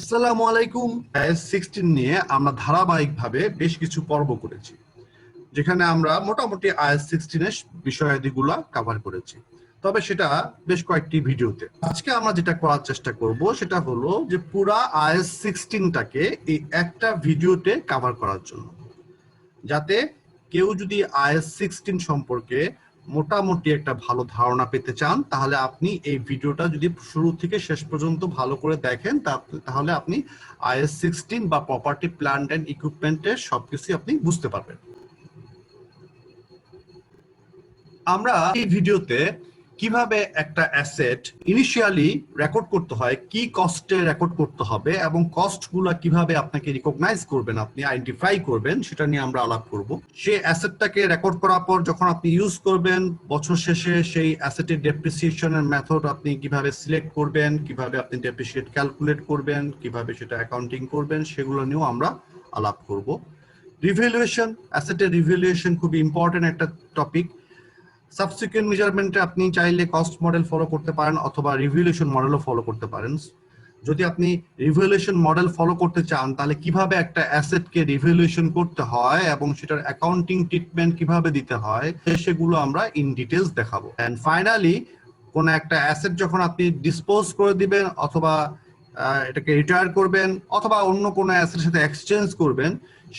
আসসালামু আলাইকুম। IAS 16 নিয়ে আমরা ধারাবাহিকভাবে বেশ কিছু পর্ব করেছি, যেখানে আমরা মোটামুটি IAS 16 এর বিষয়াদিগুলো কভার করেছি, তবে সেটা বেশ কয়েকটি ভিডিওতে। আজকে আমরা যেটা করার চেষ্টা করব সেটা হলো যে পুরা IAS 16টাকে এই একটা ভিডিওতে কভার করার জন্য, যাতে কেউ যদি IAS 16 সম্পর্কে মোটামুটি একটা ভালো ধারণা পেতে চান, তাহলে আপনি এই ভিডিওটা যদি শুরু থেকে শেষ পর্যন্ত ভালো করে দেখেন, তাহলে আপনি IAS 16 বা প্রপার্টি প্ল্যান্ট এন্ড ইকুইপমেন্টের সবকিছু আপনি বুঝতে পারবেন। আমরা এই ভিডিওতে কিভাবে একটা অ্যাসেট ইনিশিয়ালি রেকর্ড করতে হয়, কি কস্টে রেকর্ড করতে হবে এবং কস্টগুলো কিভাবে আপনাকে রিকগনাইজ করবেন, আপনি আইডেন্টিফাই করবেন, সেটা নিয়ে আমরা আলাপ করব। সেই অ্যাসেটটাকে রেকর্ড করার পর যখন আপনি ইউজ করবেন, বছর শেষে সেই অ্যাসেটের ডেপ্রিসিয়েশনের মেথড আপনি কিভাবে সিলেক্ট করবেন, কিভাবে আপনি ডেপ্রিসিয়েট ক্যালকুলেট করবেন, কিভাবে সেটা অ্যাকাউন্টিং করবেন, সেগুলো নিয়েও আমরা আলাপ করব। রিভ্যালুয়েশন, অ্যাসেটের রিভ্যালুয়েশন খুবই ইম্পর্টেন্ট একটা টপিক। সাবসিকুয়েন্ট মেজারমেন্টে আপনি চাইলে কস্ট মডেল ফলো করতে পারেন অথবা রিভ্যালুয়েশন মডেলও ফলো করতে পারেন। যদি আপনি রিভ্যালুয়েশন মডেল ফলো করতে চান, তাহলে কিভাবে একটা অ্যাসেটকে রিভ্যালুয়েশন করতে হয় এবং সেটার অ্যাকাউন্টিং ট্রিটমেন্ট কিভাবে দিতে হয়, সেগুলো আমরা ইন ডিটেইলস দেখাবো। এন্ড ফাইনালি, কোন একটা অ্যাসেট যখন আপনি ডিসপোজ করে দিবেন অথবা এটাকে রিটায়ার করবেন অথবা অন্য কোনো অ্যাসেটের সাথে এক্সচেঞ্জ করবেন,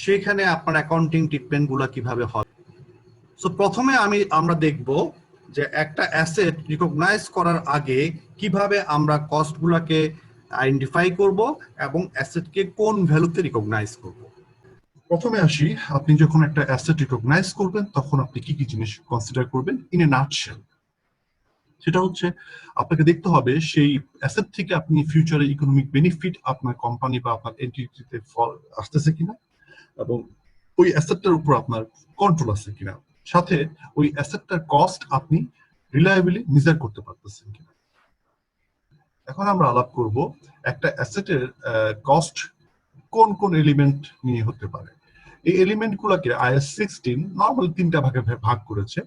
সেখানে আপনার অ্যাকাউন্টিং ট্রিটমেন্টগুলো কিভাবে হবে। সো প্রথমে আমরা দেখব যে একটা অ্যাসেট রিকগনাইজ করার আগে কিভাবে আমরা কস্টগুলোকে আইডেন্টিফাই করব এবং অ্যাসেটকে কোন ভ্যালুতে রিকগনাইজ করব। প্রথমে আসি, আপনি যখন একটা অ্যাসেট রিকগনাইজ করবেন তখন আপনি কি কি জিনিস কনসিডার করবেন ইন এ নাটশেল। সেটা হচ্ছে, আপনাকে দেখতে হবে সেই অ্যাসেট থেকে আপনি ফিউচারে ইকোনমিক বেনিফিট আপনার কোম্পানি বা আপনার এন্টিটিতে আসতেছে কিনা, এবং ওই অ্যাসেটটার উপর আপনার কন্ট্রোল আছে কিনা, সাথে ওই অ্যাসেটটার কস্ট আপনি রিলায়েবলি মেজার করতে পারতেছেন কিনা। এখন আমরা আলাপ করব একটা অ্যাসেটের কস্ট কোন কোন এলিমেন্ট নিয়ে হতে পারে। এই এলিমেন্ট গুলাকে IAS 16 নর্মাল 3টা ভাগে ভাগ করেছে।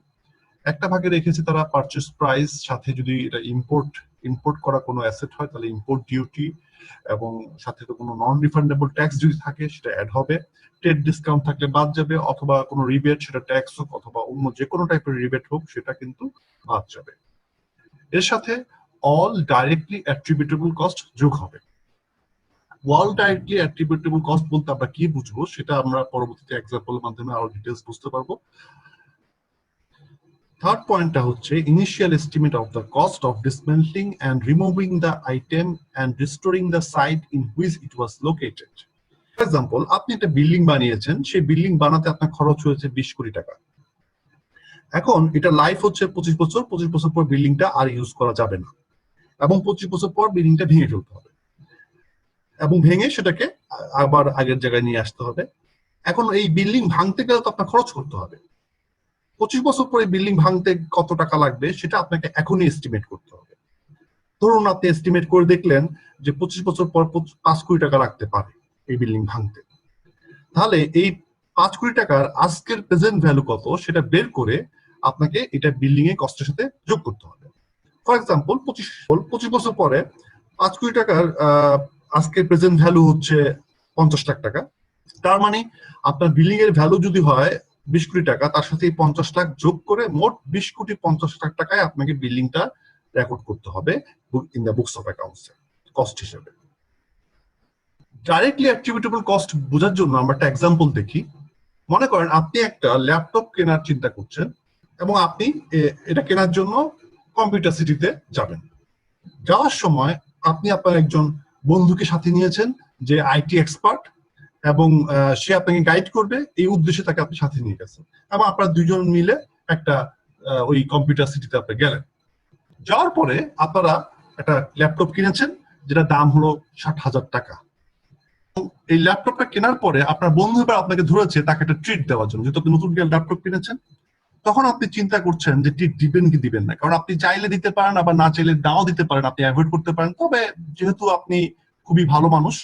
একটা ভাগে রেখেছে তারা পারচেজ প্রাইস, সাথে যদি এটা ইম্পোর্ট করা কোনো অ্যাসেট হয় তাহলে ইম্পোর্ট ডিউটি, এবং সাথে তো কোনো নন রিফান্ডেবল ট্যাক্স যদি থাকে সেটা অ্যাড হবে, ট্রেড ডিসকাউন্ট থাকলে বাদ যাবে, অথবা কোনো রিবেট, সেটা ট্যাক্স হোক অথবা অন্য যে কোনো টাইপের রিবেট হোক, সেটা কিন্তু বাদ যাবে। এর সাথে অল ডাইরেক্টলি অ্যাট্রিবিউটেবল কস্ট যোগ হবে। অল ডাইরেক্টলি অ্যাট্রিবিউটেবল কস্ট বলতে আমরা কি বুঝবো সেটা আমরা পরবর্তীতে এক্সাম্পলের মাধ্যমে আরো ডিটেইলস বুঝতে পারবো। থার্ড পয়েন্টটা হচ্ছে initial estimate of the cost of dismantling and removing the item and restoring the site in which it was located. For example, আপনি একটা বিল্ডিং বানিয়েছেন, সেই বিল্ডিং বানাতে আপনার খরচ হয়েছে 20 কোটি টাকা। এখন এটা লাইফ হচ্ছে 25 বছর, 25 বছর পর বিল্ডিংটা আর ইউজ করা যাবে না, এবং 25 বছর পর বিল্ডিংটা ভেঙে ফেলতে হবে, এবং ভেঙে সেটাকে আবার আগের জায়গায় নিয়ে আসতে হবে। এখন এই বিল্ডিং ভাঙতে গেলে তো আপনার খরচ করতে হবে। 25 বছর পরে বিল্ডিং ভাঙতে কত টাকা লাগবে সেটা আপনাকে এখনই এস্টিমেট করতে হবে। ধরুন আপনি এস্টিমেট করে দেখলেন যে 25 বছর পর 5 কোটি টাকা লাগতে পারে এই বিল্ডিং ভাঙতে। তাহলে এই 5 কোটি টাকার আজকের প্রেজেন্ট ভ্যালু কত সেটা বের করে আপনাকে এটা বিল্ডিং এর কস্টের সাথে যোগ করতে হবে। ফর এক্সাম্পল, 25 বছর পরে 5 কোটি টাকার আজকের প্রেজেন্ট ভ্যালু হচ্ছে 50 লাখ টাকা। তার মানে আপনার বিল্ডিং এর ভ্যালু যদি হয় 20 কোটি টাকা, তার সাথে 50 লাখ যোগ করে মোট 20 কোটি 50 লাখ টাকায় আপনাকে বিল্ডিংটা রেকর্ড করতে হবে in the books of accounts cost হিসেবে। ডাইরেক্টলি অ্যাট্রিবিউটেবল কস্ট বোঝার জন্য আমরা একটা এক্সাম্পল দেখি। মনে করেন আপনি একটা ল্যাপটপ কেনার চিন্তা করছেন এবং আপনি এটা কেনার জন্য কম্পিউটার সিটিতে যাবেন। যাওয়ার সময় আপনি আপনার একজন বন্ধুকে সাথে নিয়েছেন যে আইটি এক্সপার্ট, এবং সে আপনাকে গাইড করবে, এই উদ্দেশ্যে তাকে আপনি সাথে নিয়ে গেছেন, এবং আপনারা দুজন মিলে একটা ওই কম্পিউটার সিটিতে আপনি গেলেন। যাওয়ার পরে আপনারা একটা ল্যাপটপ কিনেছেন যেটা দাম হলো 60,000 টাকা। এই ল্যাপটপটা কেনার পরে আপনার বন্ধু এবার আপনাকে ধরেছে তাকে একটা ট্রিট দেওয়ার জন্য, যেহেতু আপনি নতুন ল্যাপটপ কিনেছেন। তখন আপনি চিন্তা করছেন যে ট্রিট দিবেন কি দিবেন না, কারণ আপনি চাইলে দিতে পারেন, আবার না চাইলে নাও দিতে পারেন, আপনি অ্যাভয়েড করতে পারেন। তবে যেহেতু আপনি খুবই ভালো মানুষ,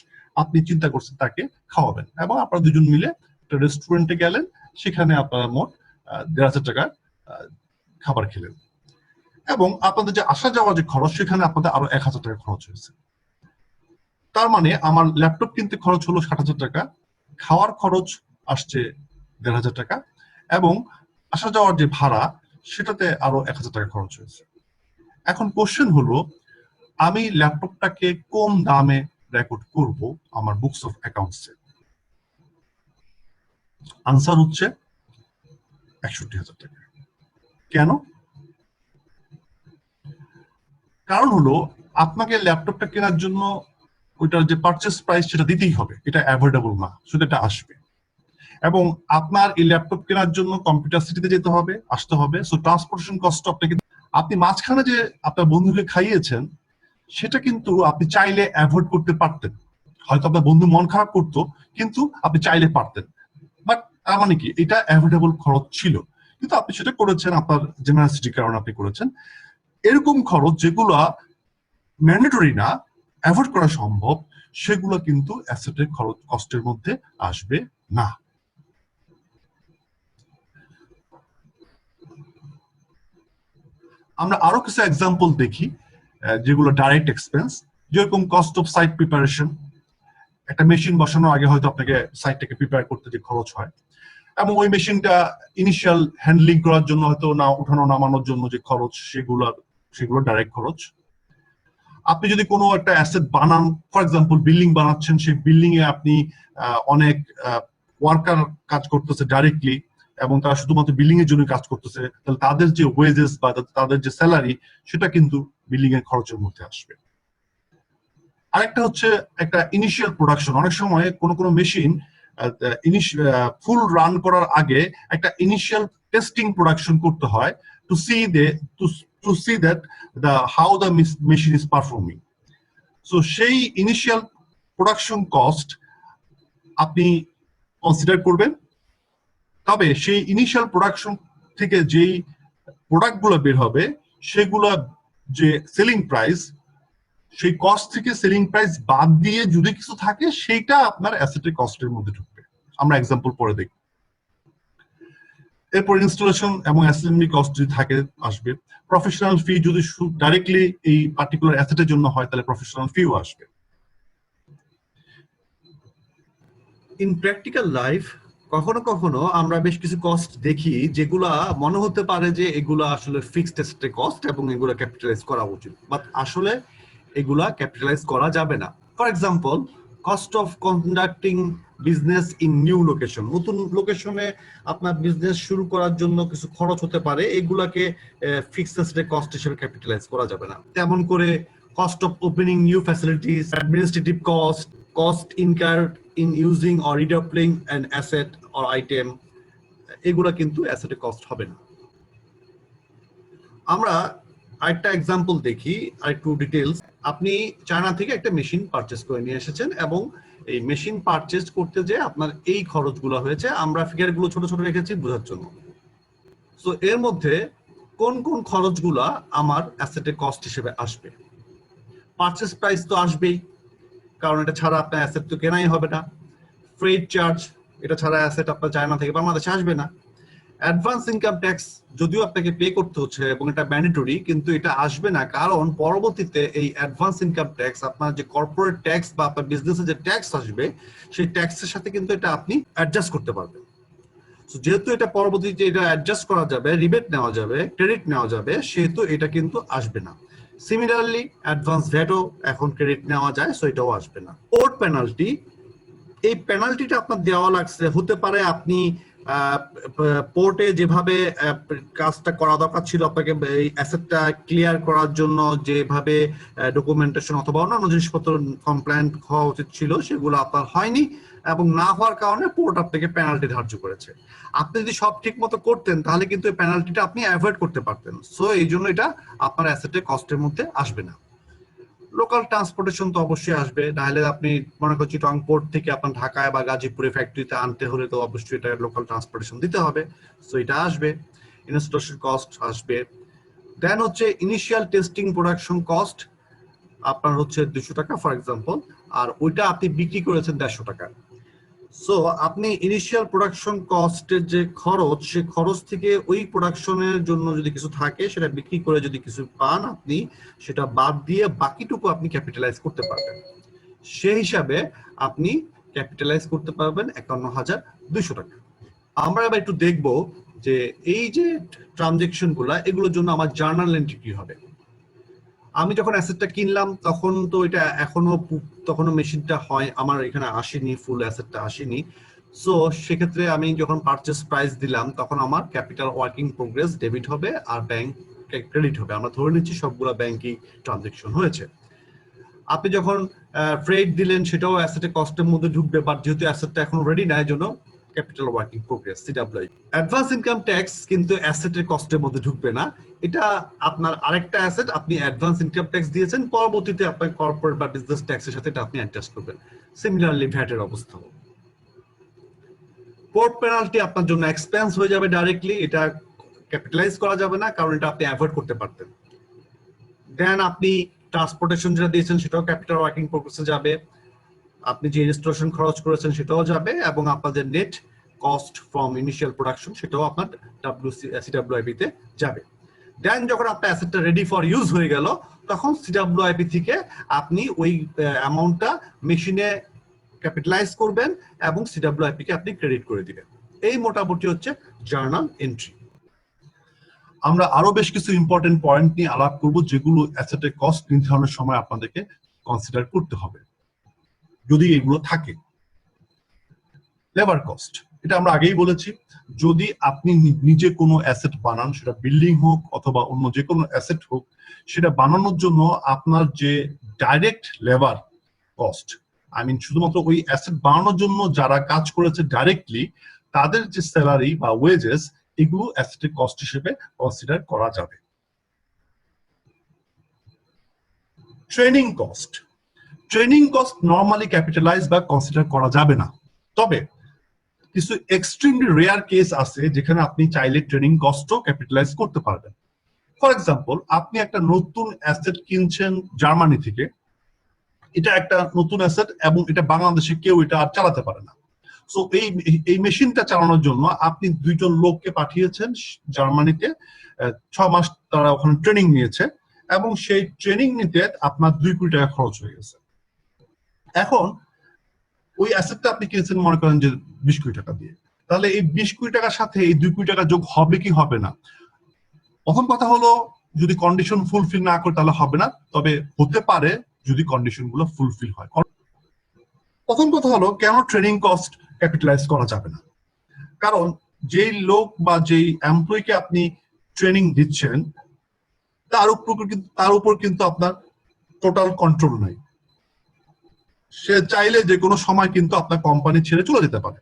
আপনি চিন্তা করছেন তাকে খাওয়াবেন, এবং আপনারা দুজন মিলে একটা রেস্টুরেন্টে গেলেন, সেখানে আপনারা মোট 1,500 টাকা খাবার খেলেন, এবং আপনাদের যে আসা যাওয়া যে খরচ, সেখানে আপনাদের আরো 1,000 টাকা খরচ হয়েছে। তার মানে আমার ল্যাপটপ কিনতে খরচ হলো 60,000 টাকা, খাওয়ার খরচ আসছে 1,500 টাকা, এবং আসা যাওয়ার যে ভাড়া সেটাতে আরো 1,000 টাকা খরচ হয়েছে। এখন কোশ্চেন হলো, আমি ল্যাপটপটাকে কোন দামে রেকর্ড করব আমার বুকস অফ অ্যাকাউন্টসে? আনসার হচ্ছে 61,000 টাকা। কেন? কারণ হলো, আপনাকে ল্যাপটপটা কেনার জন্য ওইটার যে পারচেস প্রাইস সেটা দিতেই হবে, এটা অ্যাভয়েডেবল না, শুধু এটা আসবে। এবং আপনার এই ল্যাপটপ কেনার জন্য কম্পিউটার সিটিতে যেতে হবে, আসতে হবে, সো ট্রান্সপোর্টেশন কস্ট আপনাকে, আপনি মাঝখানে যে আপনার বন্ধুকে খাইয়েছেন সেটা কিন্তু আপনি চাইলে অ্যাভয়েড করতে পারতেন। হয়তো আপনার বন্ধু মন খারাপ করতো, কিন্তু আপনি চাইলে পারতেন। বাট তার মানে কি, এটা অ্যাভয়েডেবল খরচ ছিল, কিন্তু আপনি সেটা করেছেন, আপনার জেনারেসিটির কারণে আপনি করেছেন। এরকম খরচ যেগুলা ম্যান্ডেটরি না, অ্যাভয়েড করা সম্ভব, সেগুলো কিন্তু অ্যাসেটের খরচ কষ্টের মধ্যে আসবে না। আমরা আরো কিছু এক্সাম্পল দেখি যেগুলো ডাইরেক্ট এক্সপেন্স, যেরকম কস্ট অফ সাইট প্রিপারেশন। একটা মেশিন বসানোর আগে হয়তো আপনাকে সাইটটাকে প্রিপেয়ার করতে যে খরচ হয়, এবং ওই মেশিনটা ইনিশিয়াল হ্যান্ডলিং করার জন্য হয়তো না উঠানো নামানোর জন্য যে খরচ, সেগুলো ডাইরেক্ট খরচ। আপনি যদি কোনো একটা অ্যাসেট বানান, ফর এক্সাম্পল বিল্ডিং বানাচ্ছেন, সেই বিল্ডিং এ আপনি অনেক ওয়ার্কার কাজ করতেছে ডাইরেক্টলি, এবং তারা শুধুমাত্র বিল্ডিং এর জন্য কাজ করতেছে, তাহলে তাদের যে ওয়েজেস বা তাদের যে স্যালারি, সেটা কিন্তু বিল্ডিং এর খরচের মধ্যে আসবে। আরেকটা হচ্ছে একটা ইনিশিয়াল প্রোডাকশন। অনেক সময় কোনো মেশিন ফুল রান করার আগে একটা ইনিশিয়াল টেস্টিং প্রোডাকশন করতে হয়, to see that how the machine is performing. So সেই ইনিশিয়াল প্রোডাকশন কস্ট আপনি কনসিডার করবেন। তবে সেই ইনিশিয়াল প্রোডাকশন থেকে যেই প্রোডাক্ট গুলো বের হবে, সেগুলো যে সেলিং প্রাইস, সেই কস্ট থেকে সেলিং প্রাইস বাদ দিয়ে যদি কিছু থাকে, সেইটা আপনার অ্যাসেটের কস্টের মধ্যে ঢুকবে। আমরা এক্সাম্পল পরে দেখব। এরপর ইনস্টলেশন এবং অ্যাসেম্বলি কস্ট যদি থাকে, আসবে। প্রফেশনাল ফি যদি ডাইরেক্টলি এই পার্টিকুলার অ্যাসেটের জন্য হয়, তাহলে প্রফেশনাল ফিও আসবে। ইন প্র্যাকটিক্যাল লাইফ কখনো কখনো আমরা বেশ কিছু কস্ট দেখি যেগুলা মনে হতে পারে যে এগুলা আসলে ফিক্সড অ্যাসেটের কস্ট এবং এগুলা ক্যাপিটালাইজ করা উচিত, বাট আসলে এগুলা ক্যাপিটালাইজ করা যাবে না। For example, cost of conducting business in new location. নতুন লোকেশনে আপনার বিজনেস শুরু করার জন্য কিছু খরচ হতে পারে, এগুলাকে ফিক্সড অ্যাসেটের কস্ট হিসেবে ক্যাপিটালাইজ করা যাবে না। তেমন করে cost of opening new facilities, administrative cost incurred in using or redeploying an asset or item, এগুলা কিন্তু অ্যাসেটের কস্ট হবে না। আমরা আরেকটা এক্সাম্পল দেখি, আরেকটু ডিটেইলস। আপনি চায়না থেকে একটা মেশিন পারচেজ করে নিয়ে এসেছেন, এবং এই মেশিন পারচেজ করতে যে আপনার এই খরচগুলো হয়েছে, আমরা ফিগারগুলো ছোট ছোট রেখেছি বোঝার জন্য। সো এর মধ্যে কোন কোন খরচগুলা আমার অ্যাসেটের কস্ট হিসেবে আসবে? পারচেজ প্রাইস তো আসবেই, কারণ এটা ছাড়া আপনার অ্যাসেট তো কেনাই হবে না। ফ্রেট চার্জ, এটা ছাড়া অ্যাসেট আপনার চায়না থেকে বাংলাদেশে আসবে না। অ্যাডভান্স ইনকাম ট্যাক্স যদিও আপনাকে পে করতে হচ্ছে এবং এটা ম্যান্ডেটরি, কিন্তু এটা আসবে না, কারণ পরবর্তীতে এই অ্যাডভান্স ইনকাম ট্যাক্স, আপনার যে কর্পোরেট ট্যাক্স বা আপনার বিজনেসে যে ট্যাক্স আসবে, সেই ট্যাক্সের সাথে কিন্তু এটা আপনি অ্যাডজাস্ট করতে পারবেন। যেহেতু এটা পরবর্তীতে এটা অ্যাডজাস্ট করা যাবে, রিবেট নেওয়া যাবে, ক্রেডিট নেওয়া যাবে, সেহেতু এটা কিন্তু আসবে না। সিমিলারলি অ্যাডভান্স ভ্যাটও এখন ক্রেডিট নেওয়া যায়, সো এটাও আসবে না। পোর্ট পেনাল্টি, এই পেনাল্টিটা আপনার দেওয়া লাগছে, হতে পারে আপনি পোর্টে যেভাবে কাজটা করা দরকার ছিল, আপনাকে এই অ্যাসেটটা ক্লিয়ার করার জন্য যেভাবে ডকুমেন্টেশন অথবা অন্যান্য জিনিসপত্র কমপ্লায়েন্ট হওয়া উচিত ছিল, সেগুলো আপনার হয়নি, এবং না হওয়ার কারণে পোর্ট আপনাকে পেনাল্টি ধার্য করেছে। আপনি যদি সব ঠিক মতো করতেন, তাহলে কিন্তু এই পেনাল্টিটা আপনি অ্যাভয়েড করতে পারতেন। সো এই জন্য এটা আপনার অ্যাসেটের কস্টের মধ্যে আসবে না। লোকাল ট্রান্সপোর্টেশন তো অবশ্যই আসবে, নাহলে আপনি মনে করছি চিটং পোর্ট থেকে আপনার ঢাকায় বা গাজীপুরে ফ্যাক্টরিতে আনতে হলে তো অবশ্যই এটা লোকাল ট্রান্সপোর্টেশন দিতে হবে, সো এটা আসবে। ইনস্টলেশন কস্ট আসবে। দেন হচ্ছে ইনিশিয়াল টেস্টিং প্রোডাকশন কস্ট, আপনার হচ্ছে 200 টাকা ফর এক্সাম্পল, আর ওইটা আপনি বিক্রি করেছেন 150 টাকা। সো আপনি ইনিশিয়াল প্রোডাকশন কস্টের যে খরচ, সে খরচ থেকে ওই প্রোডাকশনের জন্য যদি কিছু থাকে, সেটা বিক্রি করে যদি কিছু পান, আপনি সেটা বাদ দিয়ে বাকিটুকু আপনি ক্যাপিটালাইজ করতে পারবেন। সেই হিসাবে আপনি ক্যাপিটালাইজ করতে পারবেন 51,200 টাকা। আমরা এবার একটু দেখব যে এই যে ট্রানজেকশন গুলা, এগুলোর জন্য আমার জার্নাল এন্ট্রি কি হবে। আমি যখন অ্যাসেটটা কিনলাম তখন তো এটা তখনো মেশিনটা হয় আমার এখানে আসেনি, ফুল অ্যাসেটটা আসেনি। সো সেক্ষেত্রে আমি যখন পারচেস প্রাইস দিলাম তখন আমার ক্যাপিটাল ওয়ার্কিং প্রোগ্রেস ডেবিট হবে আর ব্যাংক ক্রেডিট হবে। আমরা ধরে নিচ্ছি সবগুলো ব্যাংকিং ট্রানজেকশন হয়েছে। আপনি যখন ফ্রেট দিলেন সেটাও অ্যাসেটের কস্টের মধ্যে ঢুকবে, বাট যেহেতু অ্যাসেটটা এখন রেডি না, এর জন্য capital working progress CWI. Advance income tax কিন্তু অ্যাসেটের কস্টের মধ্যে ঢুকবে না। এটা আপনার আরেকটা অ্যাসেট, আপনি অ্যাডভান্স ইনকাম ট্যাক্স দিয়েছেন, পরবর্তীতে আপনার কর্পোরেট বা বিজনেস ট্যাক্সের সাথে এটা আপনি অ্যাডজাস্ট করবেন। সিমিলারলি ভ্যাটের অবস্থা। পোর্ট পেনাল্টি আপনার জন্য এক্সপেন্স হয়ে যাবে ডাইরেক্টলি, এটা ক্যাপিটালাইজ করা যাবে না কারণ এটা আপনি অ্যাভয়েড করতে পারতেন। দেন আপনি ট্রান্সপোর্টেশন যেটা দিয়েছেন সেটাও ক্যাপিটাল ওয়ার্কিং প্রোগ্রেসে যাবে, আপনি যে রেজিস্ট্রেশন খরচ করেছেন সেটাও যাবে, এবং আপনাদের net cost from initial production সেটাও আপনার সিডব্লিউআইপি তে যাবে। দেন যখন আপনার অ্যাসেটটা রেডি ফর ইউজ হয়ে গেল তখন সিডব্লিউআইপি থেকে আপনি ওই অ্যামাউন্টটা মেশিনে ক্যাপিটালাইজ করবেন এবং সিডব্লিউআইপি কে আপনি ক্রেডিট করে দিবেন। এই মোটামুটি হচ্ছে জার্নাল এন্ট্রি। আমরা আরো বেশ কিছু ইম্পর্টেন্ট পয়েন্ট নিয়ে আলাপ করব যেগুলো অ্যাসেটের কস্ট নির্ধারণের সময় আপনাদেরকে কনসিডার করতে হবে যদি এগুলো থাকে। লেবার কস্ট, এটা আমরা আগেই বলেছি, যদি আপনি নিজে কোনো অ্যাসেট বানান, সেটা বিল্ডিং হোক অথবা অন্য যে কোনো অ্যাসেট হোক, সেটা বানানোর জন্য আপনার যে direct labour cost, I mean শুধুমাত্র ওই অ্যাসেট বানানোর জন্য যারা কাজ করেছে ডাইরেক্টলি তাদের যে স্যালারি বা ওয়েজেস, এগুলো অ্যাসেটের কস্ট হিসেবে কনসিডার করা যাবে। Training cost, training cost normally capitalise বা কনসিডার করা যাবে না, তবে কিছু এক্সট্রিমলি রেয়ার কেস আছে যেখানে আপনি চাইলে ট্রেনিং কস্টও ক্যাপিটালাইজ করতে পারবেন। ফর এক্সাম্পল, আপনি একটা নতুন অ্যাসেট কিনছেন জার্মানি থেকে, এটা একটা নতুন অ্যাসেট এবং এটা বাংলাদেশে কেউ এটা আর চালাতে পারে না। সো এই মেশিনটা চালানোর জন্য আপনি 2 জন লোককে পাঠিয়েছেন জার্মানিতে, 6 মাস তারা ওখানে ট্রেনিং নিয়েছে এবং সেই ট্রেনিং নিতে আপনার 2 কোটি টাকা খরচ হয়ে গেছে। এখন ওই অ্যাসেটটা আপনি কিনেছেন মনে করেন যে 20 কোটি টাকা দিয়ে, তাহলে এই 20 কোটি টাকার সাথে এই 2 কোটি টাকা যোগ হবে কি হবে না? প্রথম কথা হলো, যদি কন্ডিশন ফুলফিল না করে তাহলে হবে না, তবে হতে পারে যদি কন্ডিশন গুলো ফুলফিল হয়। প্রথম কথা হলো, কেন ট্রেনিং কস্ট ক্যাপিটালাইজ করা যাবে না? কারণ যেই লোক বা যেই এমপ্লয়িকে আপনি ট্রেনিং দিচ্ছেন তার উপর কিন্তু আপনার টোটাল কন্ট্রোল নাই। সে চাইলে যে কোনো সময় কিন্তু আপনার কোম্পানি ছেড়ে চলে যেতে পারে।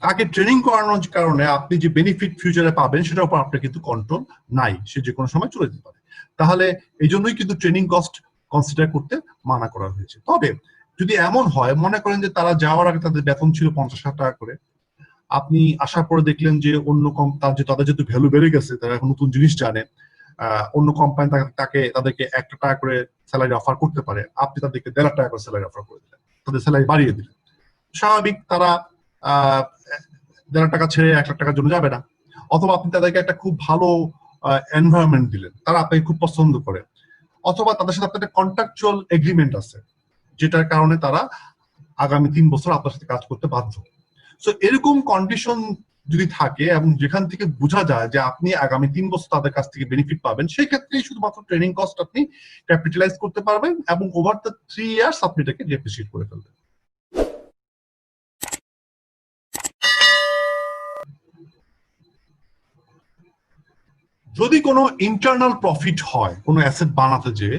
তাকে ট্রেনিং করানোর কারণে আপনি যে বেনিফিট ফিউচারে পাবেন সেটার উপর আপনার কিন্তু কন্ট্রোল নাই, সে যে কোনো সময় চলে যেতে পারে। তাহলে এই জন্যই কিন্তু ট্রেনিং কস্ট কনসিডার করতে মানা করা হয়েছে। তবে যদি এমন হয়, মনে করেন যে তারা যাওয়ার আগে তাদের বেতন ছিল 50,000 টাকা করে, আপনি আসার পরে দেখলেন যে অন্য তাদের যেহেতু ভ্যালু বেড়ে গেছে, তারা এখন নতুন জিনিস জানে, অন্য কোম্পানি তাদেরকে 1 টাকা করে স্যালারি অফার করতে পারে, আপনি তাদেরকে 1.5 টাকা করে স্যালারি অফার করে দিলেন, তাদের স্যালারি বাড়িয়ে দিলেন। স্বাভাবিক তারা 1.5 টাকা ছেড়ে 1 লাখ টাকার জন্য যাবে না। অথবা আপনি তাদেরকে একটা খুব ভালো এনভায়রনমেন্ট দিলেন, তারা আপনাকে খুব পছন্দ করে, অথবা তাদের সাথে আপনার একটা কন্ট্রাকচুয়াল এগ্রিমেন্ট আছে যেটার কারণে তারা আগামী 3 বছর আপনার সাথে কাজ করতে বাধ্য। সো এরকম কন্ডিশন যদি থাকে এবং যেখান থেকে বোঝা যায় যে আপনি আগামী 3 বছর তাদের কাছ থেকে বেনিফিট পাবেন, সেই ক্ষেত্রে শুধুমাত্র ট্রেনিং কস্ট আপনি ক্যাপিটালাইজ করতে পারবেন এবং ওভার দ্য 3 ইয়ার্স আপনি এটাকে ডেপ্রিসিয়েট করে ফেলবেন। যদি কোনো ইন্টারনাল প্রফিট হয় কোনো অ্যাসেট বানাতে, যে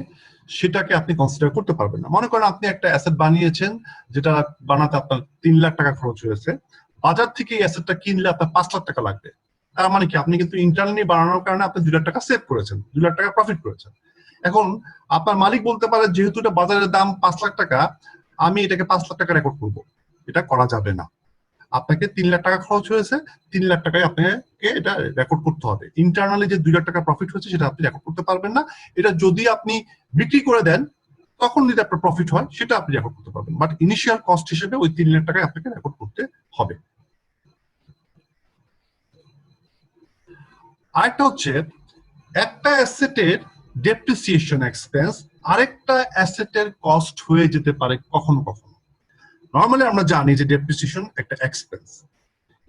সেটাকে আপনি কনসিডার করতে পারবেন না। মনে করেন আপনি একটা অ্যাসেট বানিয়েছেন যেটা বানাতে আপনার 3 লাখ টাকা খরচ হয়েছে, বাজার থেকে এই অ্যাসেটটা কিনলে আপনার 5 লাখ টাকা লাগবে। তার মানে কি, আপনি কিন্তু ইন্টারনালি বানানোর কারণে আপনি 2 লাখ টাকা সেভ করেছেন, 2 লাখ টাকা প্রফিট করেছেন। এখন আপনার মালিক বলতে পারে যেহেতু এটা বাজারের দাম 5 লাখ টাকা, আমি এটাকে 5 লাখ টাকা রেকর্ড করবো। এটা করা যাবে না। আপনাকে 3 লাখ টাকা খরচ হয়েছে, 3 লাখ টাকায় আপনাকে এটা রেকর্ড করতে হবে। ইন্টারনালি যে 2 লাখ টাকা প্রফিট হয়েছে সেটা আপনি রেকর্ড করতে পারবেন না। এটা যদি আপনি বিক্রি করে দেন তখন যদি আপনার প্রফিট হয় সেটা আপনি রেকর্ড করতে পারবেন, বাট ইনিশিয়াল কস্ট হিসেবে ওই 3 লাখ টাকায় আপনাকে রেকর্ড করতে হবে। আরেকটা হচ্ছে, একটা অ্যাসেটের ডেপ্রিসিয়েশন এক্সপেন্স আরেকটা অ্যাসেটের কস্ট হয়ে যেতে পারে কখনো কখনো। নর্মালি আমরা জানি যে ডেপ্রিসিয়েশন একটা এক্সপেন্স,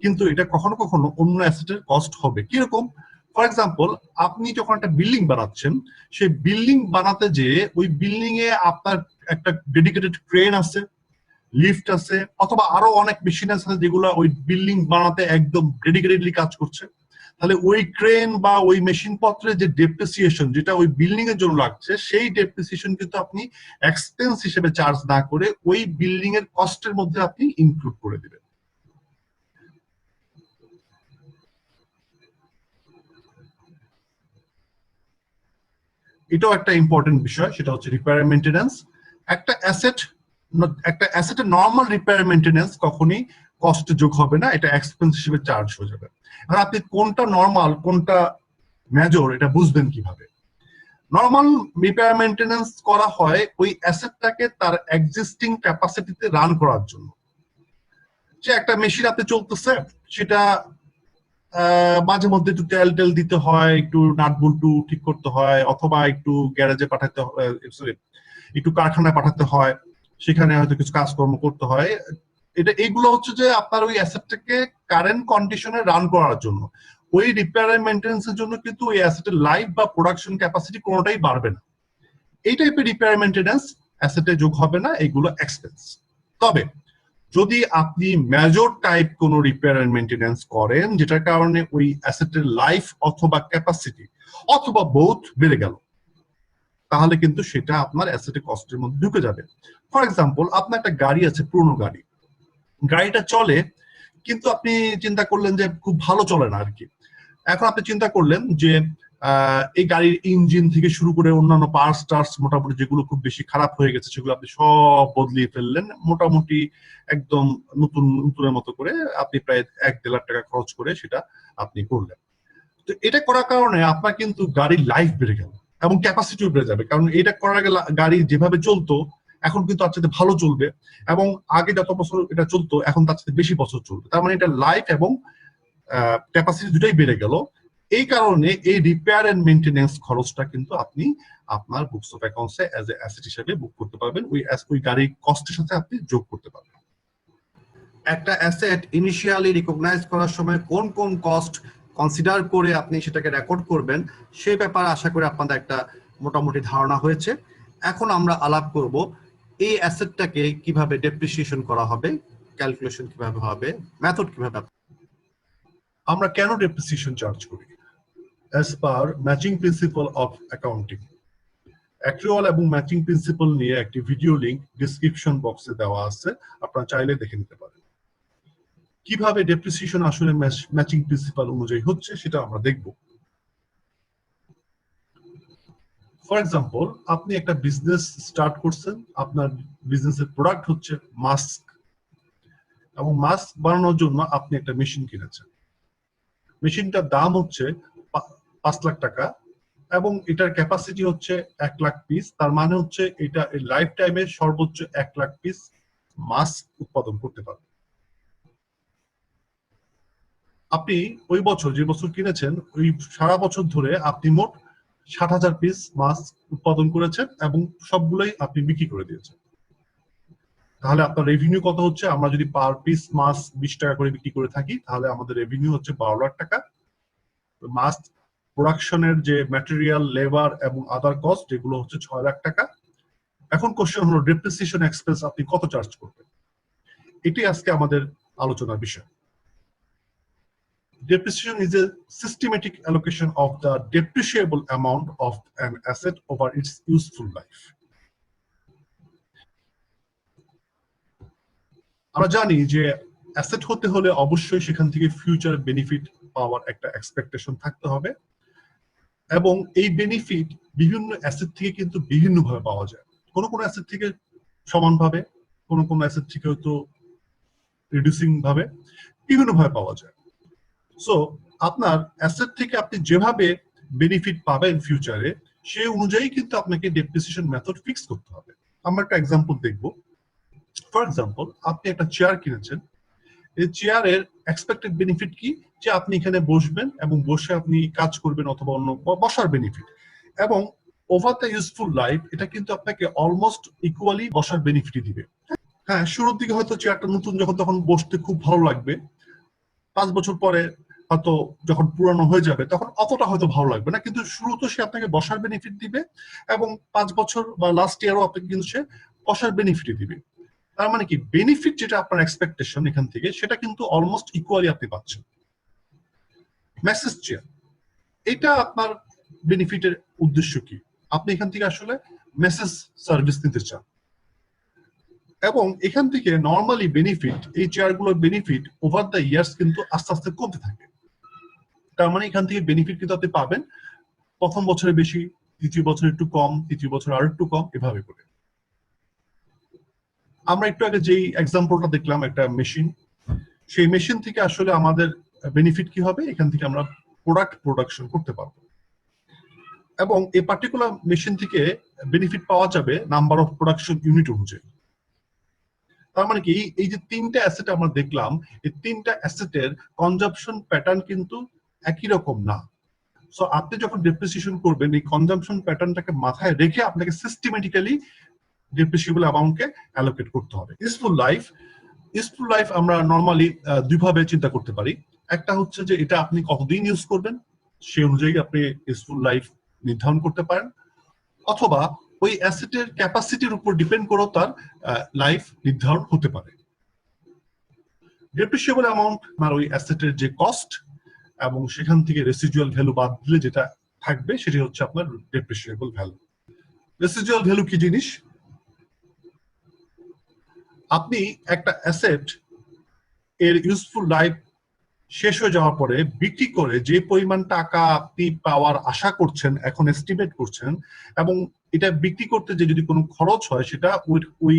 কিন্তু এটা কখনো কখনো অন্য অ্যাসেটের কস্ট হবে। কিরকম? ফর এক্সাম্পল, আপনি যখন একটা বিল্ডিং বানাচ্ছেন, সেই বিল্ডিং বানাতে যে ওই বিল্ডিং এ আপনার একটা ডেডিকেটেড ক্রেন আছে, লিফট আছে, অথবা আরো অনেক মেশিন আছে যেগুলো ওই বিল্ডিং বানাতে একদম ডেডিকেটেডলি কাজ করছে। তাহলে ওই ক্রেন বা ওই মেশিন পত্রের যে ডেপ্রিসিয়েশন যেটা ওই বিল্ডিং এর জন্য লাগছে, সেই ডেপ্রিসিয়েশন কিন্তু আপনি এক্সপেন্স হিসেবে চার্জ না করে ওই বিল্ডিং এর কস্টের মধ্যে আপনি ইনক্লুড করে দিবেন। এটাও একটা ইম্পর্টেন্ট বিষয়, সেটা হচ্ছে রিপেয়ার মেইনটেনেন্স। একটা অ্যাসেট একটা অ্যাসেটের নর্মাল রিপেয়ার মেইনটেনেন্স কখনোই কস্ট যোগ হবে না, এটা এক্সপেন্স হিসেবে চার্জ হয়ে যাবে। আর আপনি কোনটা নর্মাল কোনটা মেজর এটা বুঝবেন কিভাবে? নর্মাল রিপেয়ার মেইনটেনেন্স করা হয় ওই অ্যাসেটটাকে তার এক্সিস্টিং ক্যাপাসিটিতে রান করার জন্য। যে একটা মেশিন আপনি চলতেছে, সেটা মাঝে মধ্যে একটু তেল টেল দিতে হয়, একটু নাট বল্টু ঠিক করতে হয়, অথবা একটু গ্যারেজে পাঠাতে হয়, একটু কারখানায় পাঠাতে হয়, সেখানে হয়তো কিছু কাজকর্ম করতে হয়। এইগুলো হচ্ছে যে আপনার ওই অ্যাসেটটাকে কারেন্ট কন্ডিশনে রান করার জন্য। ওই রিপেয়ার এন্ড মেইনটেনেন্স এর জন্য কিন্তু ওই অ্যাসেটের লাইফ বা প্রোডাকশন ক্যাপাসিটি কোনোটাই বাড়বে না। এই টাইপের রিপেয়ার মেইনটেনেন্স অ্যাসেটে যোগ হবে না, এগুলো এক্সপেন্স। তবে যদি আপনি মেজর টাইপ কোনো রিপেয়ার এন্ড মেইনটেনেন্স করেন, যেটার কারণে ওই অ্যাসেটের লাইফ অথবা ক্যাপাসিটি অথবা বোথ বেড়ে গেল, তাহলে কিন্তু সেটা আপনার অ্যাসেটের কস্টের মধ্যে ঢুকে যাবে। ফর এক্সাম্পল, আপনার একটা গাড়ি আছে, পুরনো গাড়ি, গাড়িটা চলে, কিন্তু আপনি চিন্তা করলেন যে খুব ভালো চলে না আর কি। এখন আপনি চিন্তা করলেন যে এই গাড়ির ইঞ্জিন থেকে শুরু করে অন্যান্য পার্টস টার্টস মোটামুটি যেগুলো খুব বেশি খারাপ হয়ে গেছে সেগুলো আপনি সব বদলিয়ে ফেললেন, মোটামুটি একদম নতুন নতুনের মতো করে আপনি প্রায় 1-1.5 লাখ টাকা খরচ করে সেটা আপনি করলেন। তো এটা করার কারণে আপনার কিন্তু গাড়ির লাইফ বেড়ে গেল এবং ক্যাপাসিটিও বেড়ে যাবে, কারণ এটা করার আগে গাড়ি যেভাবে চলতো এখন কিন্তু তার সাথে ভালো চলবে, এবং আগে যত বছর এটা চলতো এখন তার সাথে বেশি বছর চলবে। তার মানে এটা লাইফ এবং ক্যাপাসিটি দুটাই বেড়ে গেল। এই কারণে এই রিপেয়ার এন্ড মেইনটেনেন্স খরচটা কিন্তু আপনি আপনার বুকস অফ অ্যাকাউন্টসে অ্যাজ এ অ্যাসেট হিসেবে বুক করতে পারবেন, ওই গাড়ির কস্টের সাথে আপনি যোগ করতে পারবেন। একটা অ্যাসেট ইনিশিয়ালি রিকগনাইজ করার সময় কোন কোন কস্ট কনসিডার করে আপনি সেটাকে রেকর্ড করবেন, সেই ব্যাপারে আশা করি আপনাদের একটা মোটামুটি ধারণা হয়েছে। এখন আমরা আলাপ করব এই অ্যাসেটটাকে কিভাবে ডেপ্রিসিয়েশন করা হবে, ক্যালকুলেশন কিভাবে হবে, মেথড কিভাবে। আমরা কেন ডেপ্রিসিয়েশন চার্জ করি? As per matching principal of accounting, accrual এবং ম্যাচিং প্রিন্সিপাল নিয়ে একটি ভিডিও লিংক ডেসক্রিপশন বক্সে দেওয়া আছে, আপনারা চাইলে দেখে নিতে পারেন। কিভাবে ডেপ্রিসিয়েশন আসলে ম্যাচিং প্রিন্সিপাল অনুযায়ী হচ্ছে সেটা আমরা দেখব। ফর এক্সাম্পল, আপনি একটা বিজনেস স্টার্ট করছেন, আপনার বিজনেসের প্রোডাক্ট হচ্ছে মাস্ক, এবং মাস্ক বানানোর জন্য আপনি একটা মেশিন কিনেছেন। মেশিনটার দাম হচ্ছে 5 লাখ টাকা এবং এটার ক্যাপাসিটি হচ্ছে 1 লাখ পিস। তার মানে হচ্ছে এটা লাইফ টাইমে সর্বোচ্চ 1 লাখ পিস মাস্ক উৎপাদন করতে পারবে। আপনি ওই বছর যে বছর কিনেছেন ওই সারা বছর ধরে আপনি মোট 60,000 পিস মাস্ক উৎপাদন করেছেন এবং সবগুলোই আপনি বিক্রি করে দিয়েছেন। তাহলে আপনার রেভিনিউ কত হচ্ছে? আমরা যদি পার পিস মাস্ক 20 টাকা করে বিক্রি করে থাকি, তাহলে আমাদের রেভিনিউ হচ্ছে 12 লাখ টাকা। মাস্ক প্রোডাকশনের যে ম্যাটেরিয়াল, লেবার এবং আদার কস্ট, এগুলো হচ্ছে 6 লাখ টাকা। এখন কোশ্চেন হলো ডেপ্রিসিয়েশন এক্সপেন্স আপনি কত চার্জ করবেন? এটি আজকে আমাদের আলোচনার বিষয়। Depreciation is a systematic allocation of the depreciable amount of an asset over its useful life. আমরা জানি যে অ্যাসেট হতে হলে অবশ্যই সেখান থেকে ফিউচার বেনিফিট পাওয়ার একটা এক্সপেকটেশন থাকতে হবে, এবং এই বেনিফিট বিভিন্ন অ্যাসেট থেকে কিন্তু বিভিন্নভাবে পাওয়া যায়। কোনো কোনো অ্যাসেট থেকে সমানভাবে, কোনো কোনো অ্যাসেট থেকে হয়তো রিডিউসিং ভাবে, বিভিন্নভাবে পাওয়া যায়। সো আপনার অ্যাসেট থেকে আপনি যেভাবে বেনিফিট পাবেন ফিউচারে, সেই অনুযায়ী কিন্তু আপনাকে ডেপ্রিসিয়েশন মেথড ফিক্স করতে হবে। আমরা একটা এক্সাম্পল দেখব। ফর এক্সাম্পল, আপনি একটা চেয়ার কিনেছেন, এই চেয়ারের এক্সপেক্টেড বেনিফিট কি? যে আপনি এখানে বসবেন এবং বসে আপনি কাজ করবেন, অথবা অন্য বসার বেনিফিট। এবং ওভার দ্য ইউজফুল লাইফ এটা কিন্তু আপনাকে অলমোস্ট ইকুয়ালি বসার বেনিফিট দিবে। হ্যাঁ, শুরুর দিকে হয়তো চেয়ারটা নতুন যখন তখন বসতে খুব ভালো লাগবে, 5 বছর পরে হয়তো যখন পুরানো হয়ে যাবে তখন অতটা হয়তো ভালো লাগবে না, কিন্তু শুরুতে সে আপনাকে বসার বেনিফিট দিবে এবং 5 বছর বা লাস্ট ইয়ারও আপনাকে কিন্তু সে বসার বেনিফিট দিবে। তার মানে কি বেনিফিট যেটা আপনার এক্সপেকটেশন এখান থেকে সেটা কিন্তু অলমোস্ট ইকুয়ালি আপনি পাচ্ছেন। মেসেজ চেয়ার, এটা আপনার বেনিফিটের উদ্দেশ্য কি? আপনি এখান থেকে আসলে মেসেজ সার্ভিস নিতে চান এবং এখান থেকে নর্মালি বেনিফিট, এই চেয়ারগুলোর বেনিফিট ওভার দ্য ইয়ার্স কিন্তু আস্তে আস্তে কমতে থাকে। তার মানে এখান থেকে বেনিফিট কিন্তু আপনি পাবেন প্রথম বছরে বেশি, দ্বিতীয় বছর একটু কম, তৃতীয় বছর আরো একটু কম, এভাবে করে। আমরা একটু আগে যেই এক্সাম্পলটা দেখলাম একটা মেশিন, সেই মেশিন থেকে আসলে আমাদের বেনিফিট কি হবে? এখান থেকে আমরা প্রোডাক্ট প্রোডাকশন করতে পারবো এবং এই পার্টিকুলার মেশিন থেকে বেনিফিট পাওয়া যাবে নাম্বার অফ প্রোডাকশন ইউনিট অনুযায়ী। তার মানে কি এই যে তিনটা অ্যাসেট আমরা দেখলাম, এই তিনটা অ্যাসেটের কনজাম্পশন প্যাটার্ন কিন্তু একই রকম না। সো আপনি যখন ডেপ্রিসিয়েশন করবেন এই কনজাম্পশন প্যাটার্নটাকে মাথায় রেখে আপনাকে সিস্টেমেটিক্যালি ডেপ্রিসিয়েবল অ্যামাউন্টকে অ্যালোকেট করতে হবে। ইউজফুল লাইফ আমরা নরমালি দুই ভাবে চিন্তা করতে পারি। একটা হচ্ছে যে এটা আপনি কতদিন ইউজ করবেন সেই অনুযায়ী আপনি ইউজফুল লাইফ নির্ধারণ করতে পারেন, অথবা ওই অ্যাসেটের ক্যাপাসিটির উপর ডিপেন্ড করেও তার লাইফ নির্ধারণ হতে পারে। ডেপ্রিসিয়েবল অ্যামাউন্ট আর ওই অ্যাসেটের যে কস্ট এবং সেখান থেকে রেসিডুয়াল ভ্যালু বাদ দিলে যেটা থাকবে সেটি হচ্ছে আপনার ডেপ্রিসিয়েবল ভ্যালু। রেসিডুয়াল ভ্যালু কি জিনিস? আপনি একটা অ্যাসেট এর ইউজফুল লাইফ শেষ হয়ে যাওয়ার পরে বিক্রি করে যে পরিমাণ টাকা আপনি পাওয়ার আশা করছেন, এখন এস্টিমেট করছেন, এবং এটা বিক্রি করতে যে যদি কোনো খরচ হয় সেটা ওই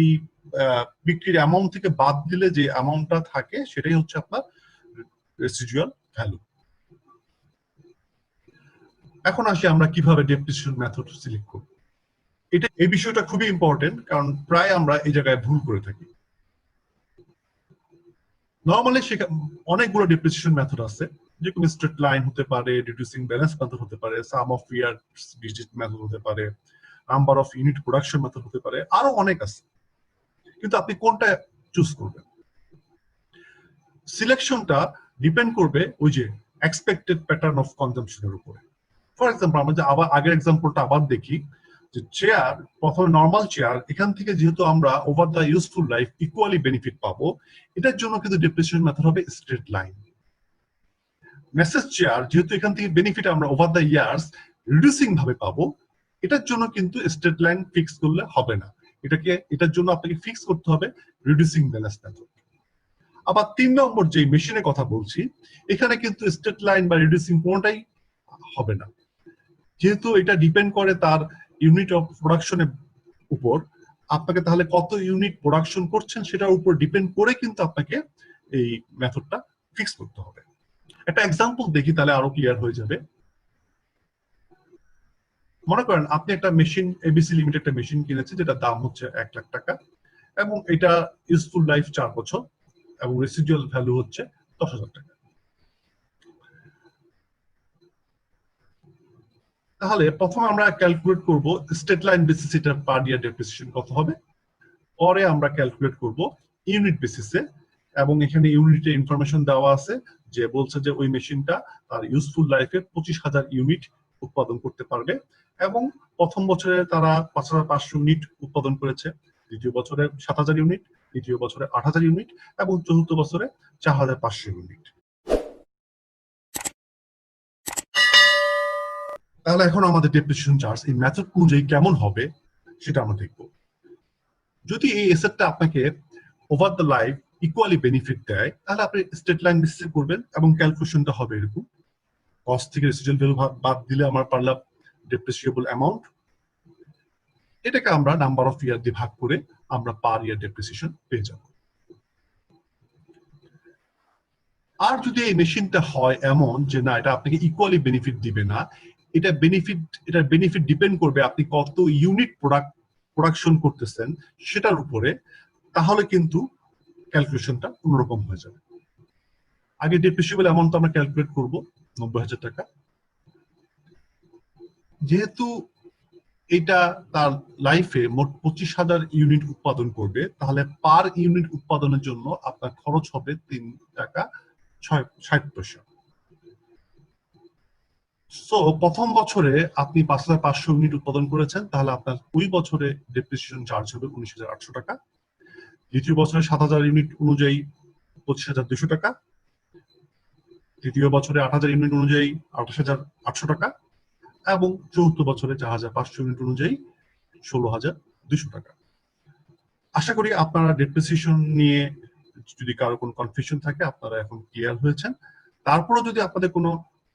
বিক্রির অ্যামাউন্ট থেকে বাদ দিলে যে অ্যামাউন্টটা থাকে সেটাই হচ্ছে আপনার রেসিডুয়াল ভ্যালু। এখন আসি আমরা কিভাবে ডেপ্রিসিয়েশন মেথড সিলেক্ট করব। এই বিষয়টা খুবই ইম্পর্টেন্ট, কারণ প্রায় আমরা এই জায়গায় ভুল করে থাকি। নরমালি অনেকগুলো ডেপ্রিসিয়েশন মেথড আছে, যেরকম স্ট্রেট লাইন হতে পারে, রিডিউসিং ব্যালেন্স মেথড হতে পারে, সাম অফ ইয়ার্স ডিজিট মেথড হতে পারে, number of unit production method হতে পারে, আরো অনেক আছে। কিন্তু আপনি কোনটা চুজ করবেন, সিলেকশনটা ডিপেন্ড করবে ওই যে এক্সপেক্টেড প্যাটার্ন অফ কনজাম্পশনের উপরে। ফর এক্সাম্পল আমরা যে আবার আগের এক্সাম্পলটা আবার দেখি, যে চেয়ার, প্রথমে নর্মাল চেয়ার, এখান থেকে যেহেতু আমরা over the useful life equally benefit পাবো, এটার জন্য কিন্তু ডেপ্রিসিয়েশন মেথড হবে স্ট্রেট লাইন। মেসেজ চেয়ার, যেহেতু এখান থেকে বেনিফিট আমরা ওভার দ্য ইয়ার্স রিডিউসিং ভাবে পাবো, এটার জন্য কিন্তু স্ট্রেট লাইন ফিক্স করলে হবে না, এটার জন্য আপনাকে ফিক্স করতে হবে রিডিউসিং ব্যালেন্স মেথড। আবার 3 নম্বর যে মেশিনের কথা বলছি, এখানে কিন্তু স্ট্রেট লাইন বা রিডিউসিং কোনটাই হবে না, যেহেতু এটা ডিপেন্ড করে তার ইউনিট অফ প্রোডাকশনের উপর। আপনাকে তাহলে কত ইউনিট প্রোডাকশন করছেন সেটার উপর ডিপেন্ড করে কিন্তু আপনাকে এই মেথডটা ফিক্স করতে হবে। একটা এক্সাম্পল দেখি তাহলে আরো ক্লিয়ার হয়ে যাবে। মনে করেন আপনি একটা মেশিন, এবিসি লিমিটেড একটা মেশিন কিনেছে, যেটা দাম হচ্ছে 1 লাখ টাকা এবং এটা ইউজফুল লাইফ 4 বছর এবং রেসিডুয়াল ভ্যালু হচ্ছে 10,000 টাকা। তাহলে প্রথমে আমরা ক্যালকুলেট করব স্ট্রেট লাইন বেসিস এটা পার ইয়ার ডেপ্রিসিয়েশন কত হবে, পরে আমরা ক্যালকুলেট করব ইউনিট বেসিসে, এবং এখানে ইউনিটের ইনফরমেশন দেওয়া আছে, যে বলছে যে ওই মেশিনটা তার ইউজফুল লাইফে 25,000 ইউনিট উৎপাদন করতে পারবে এবং প্রথম বছরে তারা 5,500 ইউনিট উৎপাদন করেছে, দ্বিতীয় বছরে 7,000 ইউনিট, তৃতীয় বছরে 8,000 ইউনিট এবং চতুর্থ বছরে 4,500 ইউনিট। তাহলে এখন আমাদের ডেপ্রিসিয়েশন চার্জ এই মেথড অনুযায়ী কেমন হবে সেটা আমরা দেখব। যদি এই এসেটটা আপনাকে over the life equally benefit দেয়, তাহলে আপনি স্ট্রেট লাইন বেসিসে করবেন এবং ক্যালকুলেশনটা হবে এরকম, কস্ট থেকে রেসিডুয়াল ভ্যালু বাদ দিলে আমার পারলাম ডেপ্রিসিয়েবল অ্যামাউন্ট, এটাকে আমরা নাম্বার অফ ইয়ার দিয়ে ভাগ করে আমরা পার ইয়ার ডেপ্রিসিয়েশন পেয়ে যাব। আর যদি এই মেশিনটা হয় এমন যে না, এটা আপনাকে ইকুয়ালি বেনিফিট দিবে না, এটার বেনিফিট ডিপেন্ড করবে আপনি কত ইউনিট প্রোডাকশন করতেছেন সেটার উপরে, তাহলে কিন্তু ক্যালকুলেশনটা অন্যরকম হয়ে যাবে। আগে ডেপ্রিসিয়েবল অ্যামাউন্ট আমরা ক্যালকুলেট করব 90,000 টাকা। যেহেতু এটা তার লাইফে মোট 25,000 ইউনিট উৎপাদন করবে, তাহলে পার ইউনিট উৎপাদনের জন্য আপনার খরচ হবে 3 টাকা 60 পয়সা। সো প্রথম বছরে আপনি 5,500 ইউনিট উৎপাদন করেছেন, তাহলে আপনার ওই বছরে ডেপ্রিসিয়েশন চার্জ হবে 19,800 টাকা। দ্বিতীয় বছরে 7,000 ইউনিট অনুযায়ী 25,200 টাকা। তৃতীয় বছরে 8,000 ইউনিট অনুযায়ী 28,800 টাকা, এবং চতুর্থ বছরে 4,500 ইউনিট অনুযায়ী 16,200 টাকা। আশা করি আপনারা ডেপ্রিসিয়েশন নিয়ে যদি কারো কোনো কনফিউশন থাকে আপনারা এখন ক্লিয়ার হয়েছেন। তারপরে যদি আপনাদের কোনো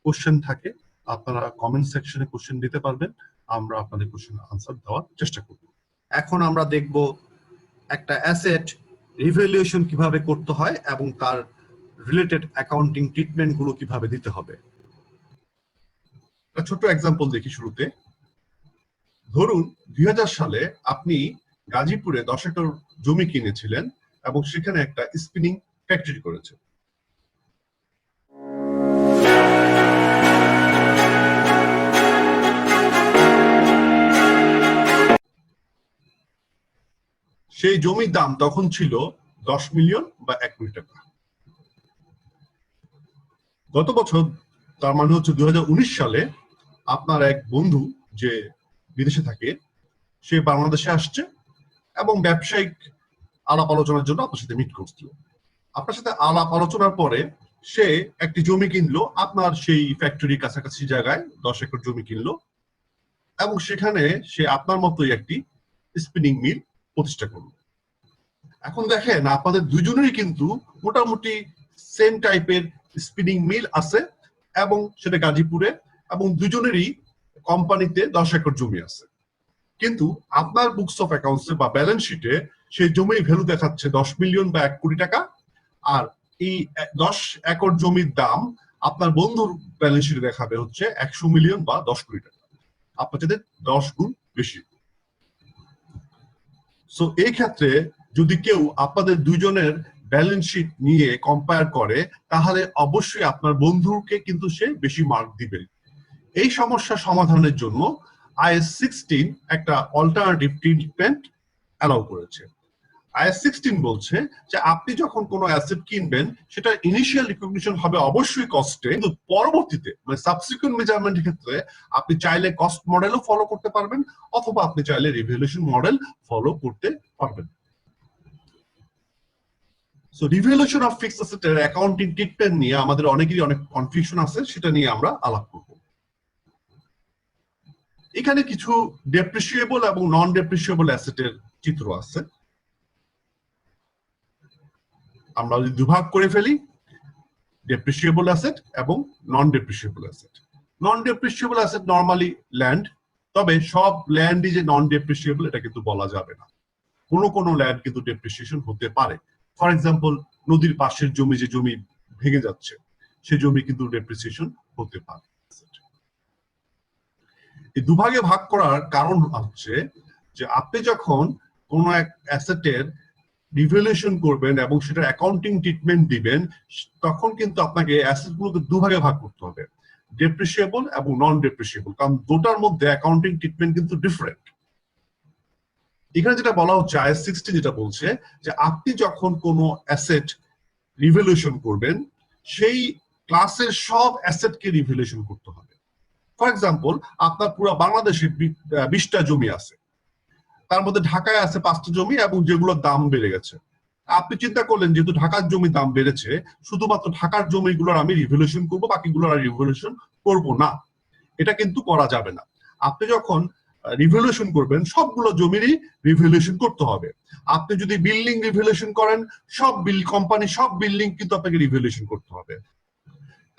কোশ্চেন থাকে আপনারা কমেন্ট সেকশনে কোশ্চেন দিতে পারবেন, আমরা আপনাদের কোশ্চেনের আনসার দেওয়ার চেষ্টা করব। এখন আমরা দেখব একটা অ্যাসেট রিভ্যালুয়েশন কিভাবে করতে হয় এবং তার রিলেটেড অ্যাকাউন্টিং ট্রিটমেন্ট গুলো কিভাবে দিতে হবে। একটা ছোট এক্সাম্পল দেখি শুরুতে। ধরুন 2000 সালে আপনি গাজীপুরে 10 একর জমি কিনেছিলেন এবং সেখানে একটা স্পিনিং ফ্যাক্টরি করেছেন। সেই জমির দাম তখন ছিল 10 মিলিয়ন বা 1 কোটি টাকা। গত বছর, তার মানে হচ্ছে 2019 সালে আপনার এক বন্ধু যে বিদেশে থাকে সে বাংলাদেশে আসছে এবং ব্যবসায়িক আলাপ আলোচনার জন্য আপনার সাথে মিট করছিল। আপনার সাথে আলাপ আলোচনার পরে সে একটি জমি কিনলো আপনার সেই ফ্যাক্টরির কাছাকাছি জায়গায়, 10 একর জমি কিনলো এবং সেখানে সে আপনার মতোই একটি স্পিনিং মিল প্রতিষ্ঠা করলো। এখন দেখেন আপনাদের দুজনেরই কিন্তু মোটামুটি সেম টাইপের স্পিনিং মিল আছে এবং সেটা গাজীপুরে, এবং দুজনেরই কোম্পানিতে 10 একর জমি আছে। কিন্তু আপনার বুকস অফ অ্যাকাউন্টসে বা ব্যালেন্স শিটে সেই জমির ভ্যালু দেখাচ্ছে 10 মিলিয়ন বা 1 কোটি টাকা, আর এই 10 একর জমির দাম আপনার বন্ধুর ব্যালেন্স শিটে দেখাবে হচ্ছে 100 মিলিয়ন বা 10 কোটি টাকা, আপনার চাইতে 10 গুণ বেশি। সো এই ক্ষেত্রে যদি কেউ আপনাদের দুজনের ব্যালেন্স শিট নিয়ে কম্পেয়ার করে তাহলে অবশ্যই আপনার বন্ধুকে কিন্তু সে বেশি মার্ক দিবে। এই সমস্যা সমাধানের জন্য IAS 16 একটা অল্টারনেটিভ ট্রিটমেন্ট অ্যালাউ করেছে। IAS 16 বলছে যে আপনি যখন কোনো অ্যাসেট কিনবেন সেটা ইনিশিয়াল রিকগনিশন হবে অবশ্যই কস্টে, কিন্তু পরবর্তীতে মানে সাবসিকুয়েন্ট মেজারমেন্টের ক্ষেত্রে আপনি চাইলে কস্ট মডেলও ফলো করতে পারবেন অথবা আপনি চাইলে রিভ্যালুয়েশন মডেল ফলো করতে পারবেন। সো রিভ্যালুয়েশন অফ ফিক্সড অ্যাসেটের অ্যাকাউন্টিং ট্রিটমেন্ট নিয়ে আমাদের অনেকেরই অনেক কনফিউশন আছে, সেটা নিয়ে আমরা আলাপ করব। এখানে কিছু ডেপ্রিসিয়েবল এবং নন ডেপ্রিসিয়েবল অ্যাসেটের চিত্র আছে। আমরা যদি দুভাগ করে ফেলি, ডেপ্রিসিয়েবল অ্যাসেট এবং নন ডেপ্রিসিয়েবল অ্যাসেট। নন ডেপ্রিসিয়েবল অ্যাসেট নরমালি ল্যান্ড, তবে সব ল্যান্ডই যে নন ডেপ্রিসিয়েবল এটা কিন্তু বলা যাবে না। কোনো ল্যান্ড কিন্তু ডেপ্রিসিয়েশন হতে পারে। ফর এক্সাম্পল, নদীর পাশের জমি, যে জমি ভেঙে যাচ্ছে সেই জমি কিন্তু ডেপ্রিসিয়েশন হতে পারে। এই দুভাগে ভাগ করার কারণ হচ্ছে যে আপনি যখন কোন এক অ্যাসেটের রিভ্যালুয়েশন করবেন এবং সেটা অ্যাকাউন্টিং ট্রিটমেন্ট দিবেন, তখন কিন্তু আপনাকে অ্যাসেটগুলোকে দুভাগে ভাগ করতে হবে, ডেপ্রিসিয়েবল এবং নন ডেপ্রিসিয়েবল, কারণ দুটার মধ্যে অ্যাকাউন্টিং ট্রিটমেন্ট কিন্তু ডিফারেন্ট। এখানে যেটা বলা হচ্ছে IAS 16 যেটা বলছে যে আপনি যখন কোনো অ্যাসেট রিভ্যালুয়েশন করবেন সেই ক্লাসের সব অ্যাসেটকে রিভ্যালুয়েশন করতে হবে। ফর এক্সাম্পল, আপনার পুরো বাংলাদেশে 20টা জমি আছে, তার মধ্যে ঢাকায় আছে 5টা জমি এবং যেগুলোর দাম বেড়ে গেছে। আপনি চিন্তা করলেন যেহেতু ঢাকার জমির দাম বেড়েছে, শুধুমাত্র ঢাকার জমিগুলোর আমি রিভ্যালুয়েশন করবো, বাকিগুলোর আর রিভ্যালুয়েশন করবো না। এটা কিন্তু করা যাবে না। আপনি যখন রিভ্যালুয়েশন করবেন সবগুলো জমিরই রিভ্যালুয়েশন করতে হবে। আপনি যদি বিল্ডিং রিভ্যালুয়েশন করেন, সব কোম্পানি সব বিল্ডিং কিন্তু আপনাকে রিভ্যালুয়েশন করতে হবে।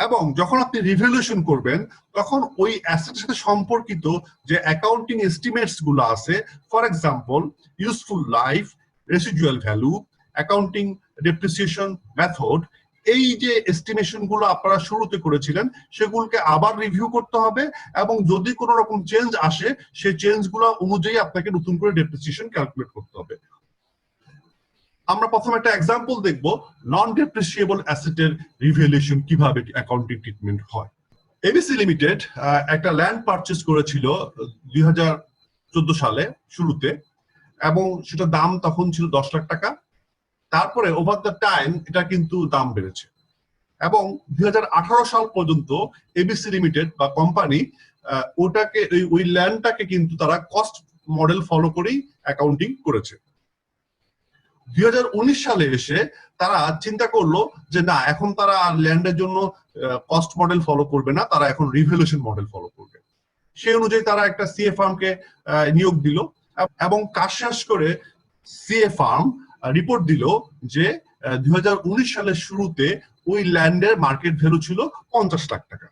এবং যখন আপনি রিভ্যালুয়েশন করবেন তখন ওই অ্যাসেটের সাথে সম্পর্কিত যে অ্যাকাউন্টিং এস্টিমেটস গুলো আছে, for example useful life, residual value, accounting depreciation method, এই যে এস্টিমেশন গুলো আপনারা শুরুতে করেছিলেন সেগুলোকে আবার রিভিউ করতে হবে এবং যদি কোনো রকম চেঞ্জ আসে সেই চেঞ্জ গুলো অনুযায়ী আপনাকে নতুন করে ডেপ্রিসিয়েশন ক্যালকুলেট করতে হবে। আমরা প্রথমে একটা এক্সাম্পল দেখব নন ডেপ্রিসিয়েবল অ্যাসেটের রিভ্যালুয়েশন কিভাবে অ্যাকাউন্টিং ট্রিটমেন্ট হয়। এবিসি লিমিটেড একটা ল্যান্ড পারচেজ করেছিল সালে শুরুতে, এবং সেটা দাম তখন ছিল 10 লাখ টাকা। তারপরে ওভার দ্য টাইম এটা কিন্তু দাম বেড়েছে, এবং 2018 সাল পর্যন্ত এবিসি লিমিটেড বা কোম্পানি ওটাকে ওই ল্যান্ডটাকে কিন্তু তারা কস্ট মডেল ফলো করেই অ্যাকাউন্টিং করেছে। 2019 সালে এসে তারা চিন্তা করলো যে না, এখন তারা ল্যান্ডের জন্য কস্ট মডেল ফলো করবে না, তারা এখন রিভ্যালুয়েশন মডেল ফলো করবে। সেই অনুযায়ী তারা একটা সিএ ফার্মকে নিয়োগ দিল, এবং কাজ শেষ করে সিএ ফার্ম রিপোর্ট দিল যে 2019 সালের শুরুতে ওই ল্যান্ডের মার্কেট ভ্যালু ছিল 50 লাখ টাকা।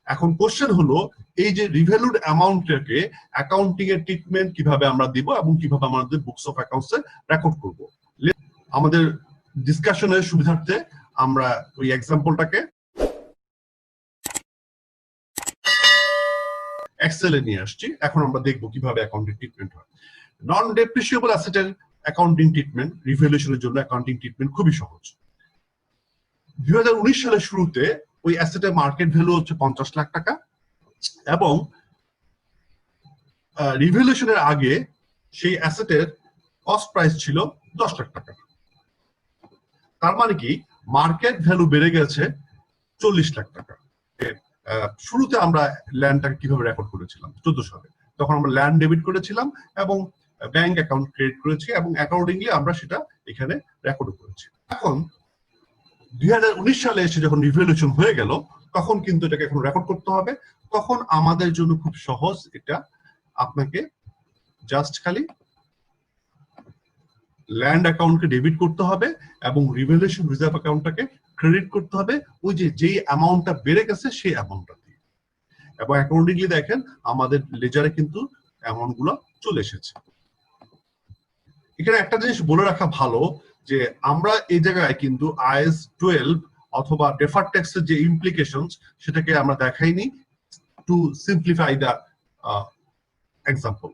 এখন কোশ্চেন হলো, এই যে রিভ্যালুড অ্যামাউন্টটাকে অ্যাকাউন্টিং এর ট্রিটমেন্ট কিভাবে আমরা দিব এবং কিভাবে আমাদের books of accounts A record করব। আমাদের ডিসকাশনের সুবিধার্থে আমরা ওই এক্সাম্পলটাকে এক্সেলে নিয়ে আসছি। এখন আমরা দেখব কিভাবে অ্যাকাউন্টিং ট্রিটমেন্ট হয়। নন ডেপ্রিসিয়েবল অ্যাসেটের অ্যাকাউন্টিং ট্রিটমেন্ট, রিভ্যালুয়েশনের জন্য অ্যাকাউন্টিং ট্রিটমেন্ট খুবই সহজ। 2019 সালের শুরুতে ওই অ্যাসেটের মার্কেট ভ্যালু হচ্ছে 50 লাখ টাকা, এবং রিভ্যালুয়েশনের আগে সেই অ্যাসেটের কস্ট প্রাইস ছিল 10 লাখ টাকা। তার মানে কি, মার্কেট ভ্যালু বেড়ে গেছে 40 লাখ টাকা। শুরুতে আমরা ল্যান্ডটাকে কিভাবে রেকর্ড করেছিলাম 14 সালে, তখন আমরা ল্যান্ড ডেবিট করেছিলাম এবং ব্যাংক অ্যাকাউন্ট ক্রেডিট করেছি, এবং অ্যাকর্ডিংলি আমরা সেটা এখানে রেকর্ড করেছি। এখন 2019 সালে এসে যখন রিভ্যালুয়েশন হয়ে গেল, তখন কিন্তু এটাকে এখন রেকর্ড করতে হবে। তখন আমাদের জন্য খুব সহজ, এটা আপনাকে জাস্ট খালি ল্যান্ড অ্যাকাউন্টকে ডেবিট করতে হবে এবং রিভ্যালুয়েশন রিজার্ভ অ্যাকাউন্টটাকে ক্রেডিট করতে হবে ওই যেই অ্যামাউন্টটা বেড়ে গেছে সেই অ্যামাউন্টটা দিয়ে, এবং অ্যাকর্ডিংলি দেখেন আমাদের লেজারে কিন্তু অ্যামাউন্ট গুলো চলে এসেছে। এখানে একটা জিনিস বলে রাখা ভালো যে আমরা এই জায়গায় কিন্তু IAS 12 অথবা ডেফার্ড ট্যাক্সের যে ইমপ্লিকেশনস সেটাকে আমরা দেখাইনি, to simplify the example.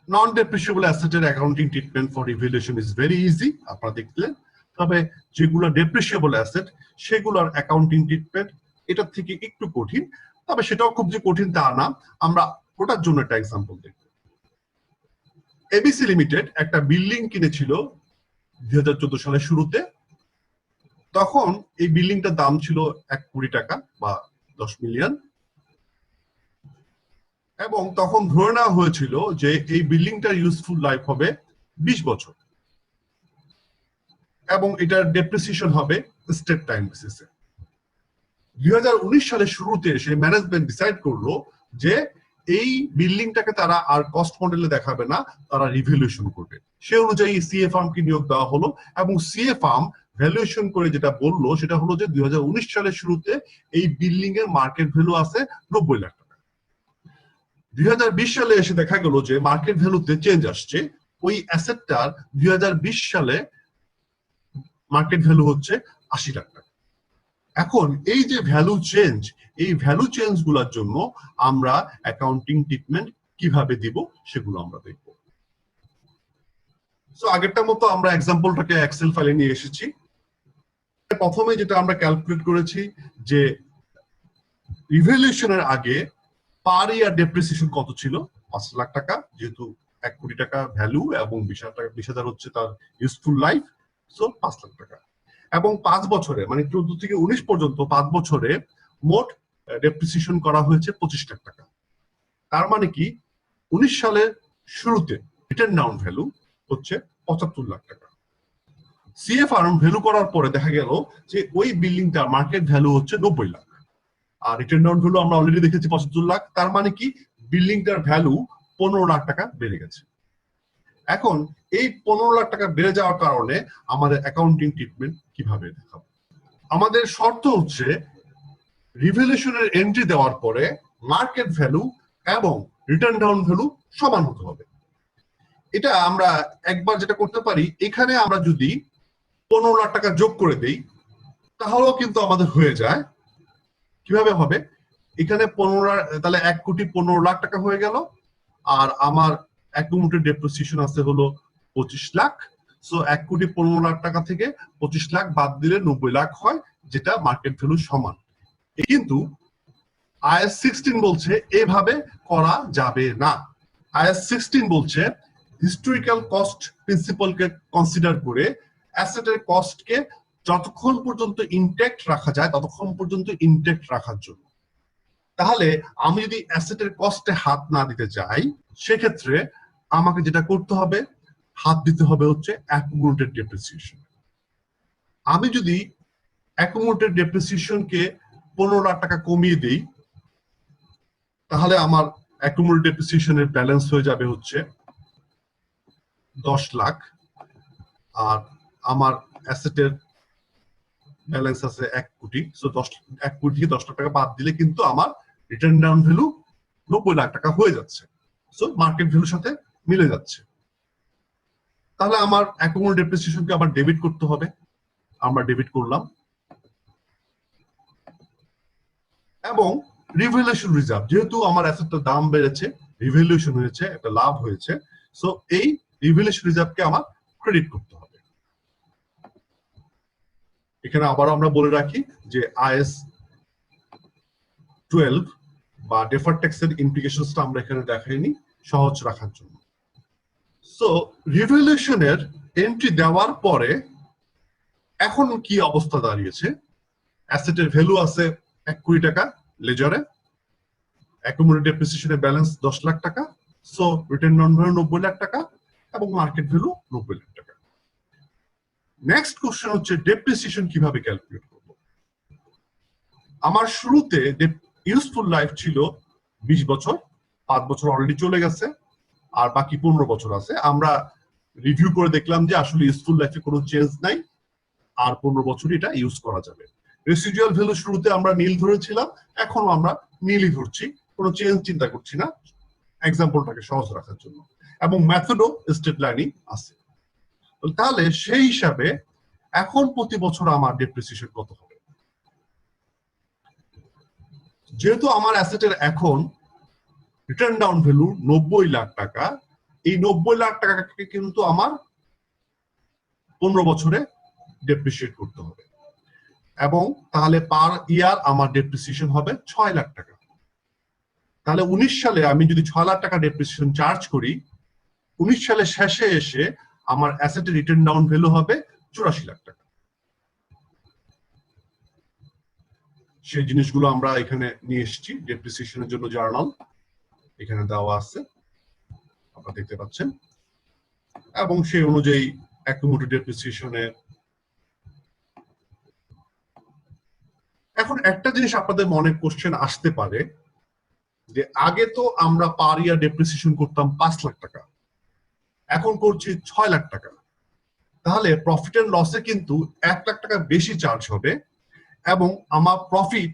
Non depreciable অ্যাসেটের accounting treatment for revaluation is very easy, আপনারা দেখলেন। তবে যেগুলো ডেপ্রিসিয়েবল অ্যাসেট সেগুলোর অ্যাকাউন্টিং ট্রিটমেন্ট এটার থেকে একটু কঠিন, তবে সেটাও খুব যে কঠিন তা না। আমরা ওটার জন্য একটা এক্সাম্পল দেখব। এবিসি লিমিটেড একটা বিল্ডিং কিনেছিল 2014 সালের শুরুতে। তখন এই বিল্ডিংটার দাম ছিল 1 কোটি টাকা বা 10 মিলিয়ন, এবং তখন ধরে নেওয়া হয়েছিল যে এই বিল্ডিংটার ইউজফুল লাইফ হবে 20 বছর, এবং এটার ডেপ্রিসিয়েশন হবে স্টেট টাইম বেসিসে। 2019 সালের শুরুতে এসে ম্যানেজমেন্ট ডিসাইড করলো যে এই বিল্ডিংটাকে তারা আর কস্ট মডেলে দেখাবে না, তারা রিভ্যালুয়েশন করবে। সে অনুযায়ী সিএ ফার্মকে নিয়োগ দেওয়া হলো, এবং সিএ ফার্ম ভ্যালুয়েশন করে যেটা বললো সেটা হলো যে 2019 সালের শুরুতে এই বিল্ডিং এর মার্কেট ভ্যালু আছে 90 লাখ টাকা। 2020 সালে এসে দেখা গেল যে মার্কেট ভ্যালুতে চেঞ্জ আসছে, ওই অ্যাসেটটার 2020 সালে মার্কেট ভ্যালু হচ্ছে 80 লাখ টাকা। এখন এই যে ভ্যালু চেঞ্জ, এই ভ্যালু চেঞ্জ গুলোর জন্য আমরা অ্যাকাউন্টিং ট্রিটমেন্ট কিভাবে দিব সেগুলো আমরা দেখব। সো আগেরটার মতো আমরা এক্সাম্পলটাকে এক্সেল ফাইলে নিয়ে এসেছি। প্রথমে যেটা আমরা ক্যালকুলেট করেছি যে রিভ্যালুয়েশনের আগে পার ইয়ার ডেপ্রিসিয়েশন কত ছিল, 5 লাখ টাকা, যেহেতু 1 কোটি টাকা ভ্যালু এবং 20,000 হচ্ছে তার ইউজফুল লাইফ, সো 5 লাখ টাকা। এবং 5 বছরে মানে 14 থেকে 19 পর্যন্ত 5 বছরে মোট ডেপ্রিসিয়েশন করা হয়েছে 25 লাখ টাকা। তার মানে কি 19 সালের শুরুতে রিটার্ন ডাউন ভ্যালু হচ্ছে 75 লাখ টাকা। সিএ ফার্ম ভ্যালু করার পরে দেখা গেল যে ওই বিল্ডিংটার মার্কেট ভ্যালু হচ্ছে 90 লাখ, আর রিটার্ন ডাউন ভ্যালু আমরা অলরেডি দেখেছি 75 লাখ। তার মানে কি বিল্ডিংটার ভ্যালু 15 লাখ টাকা বেড়ে গেছে। এখন এই 15 লাখ টাকা বেড়ে যাওয়ার কারণে আমাদের অ্যাকাউন্টিং ট্রিটমেন্ট কিভাবে দেখাবো? আমাদের শর্ত হচ্ছে রিভ্যালুয়েশনের এন্ট্রি দেওয়ার পরে মার্কেট ভ্যালু এবং রিটার্ন ডাউন ভ্যালু সমান হতে হবে। এটা আমরা একবার যেটা করতে পারি, এখানে আমরা যদি 15 লাখ টাকা যোগ করে দেই তাহলেও কিন্তু আমাদের হয়ে যায়। কিভাবে হবে? এখানে 15 লাখ, তাহলে 1 কোটি 15 লাখ টাকা হয়ে গেল, আর আমার অ্যাকাউন্টের ডেপ্রিসিয়েশন আছে হলো 25 লাখ। সো 1 কোটি 15 লাখ টাকা থেকে 25 লাখ বাদ দিলে 90 লাখ হয়, যেটা মার্কেট ভ্যালু সমান। কিন্তু IAS 16 বলছে এভাবে করা যাবে না। IAS 16 বলছে হিস্টোরিক্যাল কস্ট প্রিন্সিপালকে কনসিডার করে অ্যাসেটের কস্টকে যতক্ষণ পর্যন্ত ইনটেক্ট রাখা যায় ততক্ষণ পর্যন্ত ইনটেক্ট রাখার জন্য। তাহলে আমি যদি অ্যাসেটের কস্টে হাত না দিতে চাই, সেক্ষেত্রে আমাকে যেটা করতে হবে, হাত দিতে হবে হচ্ছে অ্যাকুমুলেটেড ডেপ্রিসিয়েশন। আমি যদি অ্যাকুমুলেটেড ডেপ্রিসিয়েশনকে 15 লাখ টাকা কমিয়ে দিই, তাহলে আমার অ্যাকুমুলেটেড ডেপ্রিসিয়েশনের ব্যালেন্স হয়ে যাবে হচ্ছে 10 লাখ, আর আমার অ্যাসেটের ব্যালেন্স আছে 1 কোটি। সো 1 কোটি থেকে 10 লাখ টাকা বাদ দিলে কিন্তু আমার রিটার্ন ডাউন ভ্যালু 90 লাখ টাকা হয়ে যাচ্ছে। সো মার্কেট ভ্যালুর সাথে মিলে যাচ্ছে। তাহলে আমার অ্যাকুমুলেটেড ডেপ্রিসিয়েশনকে আবার ডেবিট করতে হবে। আমরা ডেবিট করলাম, এবং রিভ্যালুয়েশন রিজার্ভ, যেহেতু আমার অ্যাসেটটার দাম বেড়েছে, রিভ্যালুয়েশন হয়েছে, একটা লাভ হয়েছে, সো এই রিভ্যালুয়েশন রিজার্ভকে আমার ক্রেডিট করতে হবে। এখানে আবার আমরা বলে রাখি যে IAS 12 বা ডেফার্ড ট্যাক্সের ইমপ্লিকেশনসটা আমরা এখানে দেখাইনি সহজ রাখার জন্য। সো রিভ্যালুয়েশনের এন্ট্রি দেওয়ার পরে এখন কি অবস্থা দাঁড়িয়েছে? অ্যাসেটের ভ্যালু আছে 1 কোটি টাকা লেজারে, অ্যাকুমুলেটেড ডেপ্রিসিয়েশনের ব্যালেন্স 10 লাখ টাকা, so return on value 90 lakh টাকা এবং মার্কেট ভ্যালু 90 লাখ টাকা। নেক্সট কোশ্চেন হচ্ছে ডেপ্রিসিয়েশন কিভাবে ক্যালকুলেট করব? আমার শুরুতে ইউজফুল লাইফ ছিল 20 বছর, 5 বছর অলরেডি চলে গেছে, আর বাকি 15 বছর আছে। আমরা রিভিউ করে দেখলাম যে আসলে ইউজফুল লাইফে কোনো চেঞ্জ নাই, আর 15 বছর এটা ইউজ করা যাবে। রেসিডুয়াল ভ্যালু শুরুতে আমরা নীল ধরেছিলাম, এখনো আমরা নীলই ধরছি, কোনো চেঞ্জ চিন্তা করছি না, এক্সাম্পলটাকে সহজ রাখার জন্য, এবং মেথডও স্টেট লাইনই আছে। তাহলে সেই হিসাবে এখন প্রতি বছর আমার ডেপ্রিসিয়েশন কত হবে? যেহেতু আমার অ্যাসেটের এখন রিটার্ন ডাউন ভ্যালু 90 লাখ টাকা, এই 90 লাখ টাকাকে কিন্তু আমার 15 বছরে ডেপ্রিসিয়েট করতে হবে, এবং তাহলে পার ইয়ার আমার ডেপ্রিসিয়েশন হবে 6 লাখ টাকা। তাহলে 19 সালে আমি যদি 6 লাখ টাকা ডেপ্রিসিয়েশন চার্জ করি, 19 সালের শেষে এসে আমার অ্যাসেটের রিটার্ন ডাউন ভ্যালু হবে 84 লাখ টাকা। সেই জিনিসগুলো আমরা এখানে নিয়ে এসেছি, ডেপ্রিসিয়েশনের জন্য জার্নাল এখানে দেওয়া আছে, আপনারা দেখতে পাচ্ছেন, এবং সেই অনুযায়ী অ্যাকুমুলেটেড ডেপ্রিসিয়েশনের। এখন একটা জিনিস আপনাদের মনে কোশ্চেন আসতে পারে যে আগে তো আমরা পার ইয়ার ডেপ্রিসিয়েশন করতাম 5 লাখ টাকা, এখন করছি 6 লাখ টাকা, তাহলে প্রফিট এন্ড লসে কিন্তু 1 লাখ টাকা বেশি চার্জ হবে, এবং আমার প্রফিট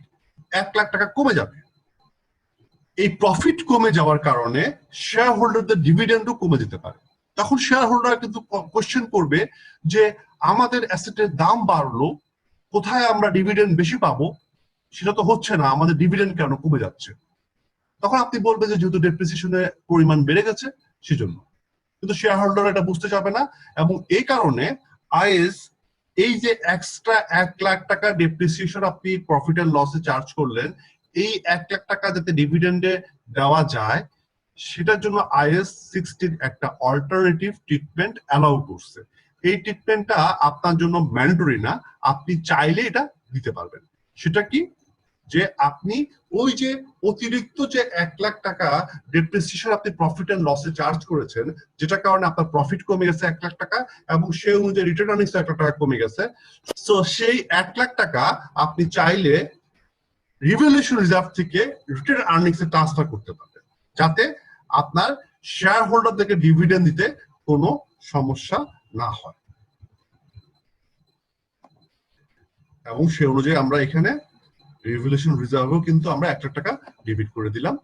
1 লাখ টাকা কমে যাবে। এই প্রফিট কমে যাওয়ার কারণে শেয়ার হোল্ডারদের ডিভিডেন্ডও কমে যেতে পারে। তখন শেয়ার হোল্ডার কিন্তু কোশ্চেন করবে যে আমাদের অ্যাসেটের দাম বাড়লো, কোথায় আমরা ডিভিডেন্ড বেশি পাবো? সেটা তো হচ্ছে না, আমাদের ডিভিডেন্ড কেন কমে যাচ্ছে? তখন আপনি বলবেন যে যেহেতু ডেপ্রিসিয়েশনের পরিমাণ বেড়ে গেছে সেজন্য, কিন্তু শেয়ার হোল্ডার এটা বুঝতে চাবে না, এবং এই কারণে IAS এই যে এক্সট্রা 1 লাখ টাকা ডেপ্রিসিয়েশন আপনি প্রফিট এন্ড লসে চার্জ করলেন, এই 1 লাখ টাকা যাতে ডিভিডেন্ডে দেওয়া যায় সেটার জন্য IAS 16 একটা অল্টারনেটিভ ট্রিটমেন্ট অ্যালাউ করছে। এই ট্রিটমেন্টটা আপনার জন্য ম্যান্ডেটরি না, আপনি চাইলে এটা দিতে পারবেন। সেটা কি? যে আপনি ওই যে অতিরিক্ত যে 1 লাখ টাকা ডেপ্রিসিয়েশন আপনি প্রফিট এন্ড লসে চার্জ করেছেন, যেটার কারণে আপনার প্রফিট কমে গেছে 1 লাখ টাকা, এবং সেই অনুযায়ী রিটার্ন আর্নিংস 1 লাখ টাকা কমে গেছে, সো সেই 1 লাখ টাকা আপনি চাইলে রিভ্যালুয়েশন রিজার্ভ থেকে রিটার্ন আর্নিংস এ ট্রান্সফার করতে পারবেন, যাতে আপনার শেয়ার হোল্ডারদেরকে ডিভিডেন্ড দিতে কোনো সমস্যা না হয়। এবং সেই অনুযায়ী আমরা এখানে রিভ্যালুয়েশন রিজার্ভও কিন্তু আমরা 1 লাখ টাকা ডেবিট করে দিলাম,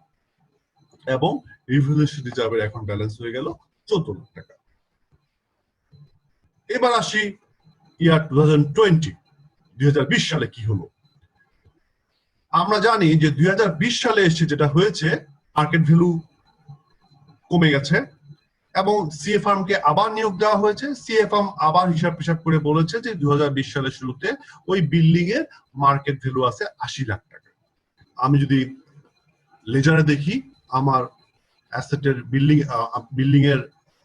এবং রিভ্যালুয়েশন রিজার্ভের এখন ব্যালেন্স হয়ে গেল 14 লাখ টাকা। এবার আসি ইয়ার 2020 সালে কি হলো। আমরা জানি যে 2020 সালে এসে যেটা হয়েছে, মার্কেট ভ্যালু কমে গেছে, এবং সিএ ফার্মকে আবার নিয়োগ দেওয়া হয়েছে। সিএ ফার্ম আবার হিসাব পিসাব করে বলেছে যে 2020 সালের শুরুতে ওই বিল্ডিং এর মার্কেট ভ্যালু আছে 80 লাখ টাকা। আমি যদি লেজারে দেখি, আমার অ্যাসেটের বিল্ডিং এর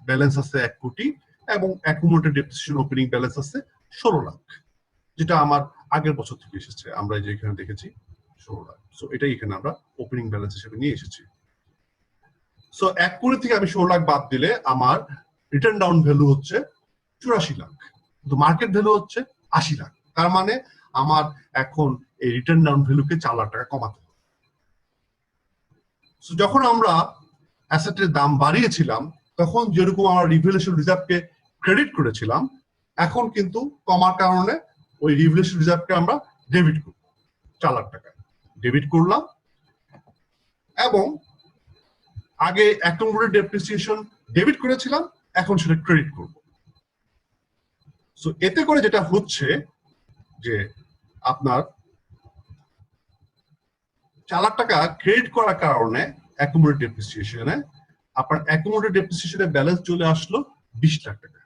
ব্যালেন্স আছে 1 কোটি এবং অ্যাকুমুলেটেড ডেপ্রিসিয়েশন ওপেনিং ব্যালেন্স আছে 16 লাখ, যেটা আমার আগের বছর থেকে এসেছে। আমরা যে এখানে দেখেছি 16 লাখ, সো এটাই এখানে আমরা ওপেনিং ব্যালেন্স হিসেবে নিয়ে এসেছি। সো 1 কোটি থেকে আমি 16 লাখ বাদ দিলে আমার রিটার্ন ডাউন ভ্যালু হচ্ছে 84 লাখ, কিন্তু মার্কেট ভ্যালু হচ্ছে 80 লাখ। তার মানে আমার এখন এই রিটার্ন ডাউন ভ্যালুকে 4 লাখ টাকা কমাতে হবে। সো যখন আমরা অ্যাসেটের দাম বাড়িয়েছিলাম তখন যেরকম আমরা রিভ্যালুয়েশন রিজার্ভকে ক্রেডিট করেছিলাম, এখন কিন্তু কমার কারণে ওই রিভ্যালুয়েশন রিজার্ভকে আমরা ডেবিট করব, 4 লাখ টাকা ডেবিট করলাম। এবং আগে অ্যাকুমুলেটেড ডেপ্রিসিয়েশন ডেবিট করেছিলাম, এখন সেটা ক্রেডিট করব। সো এতে করে যেটা হচ্ছে যে আপনার 4 লাখ টাকা ক্রেডিট করার কারণে অ্যাকুমুলেটেড ডেপ্রিসিয়েশনে আপনার অ্যাকুমুলেটেড ডেপ্রিসিয়েশনের ব্যালেন্স চলে আসলো 20 লাখ টাকা।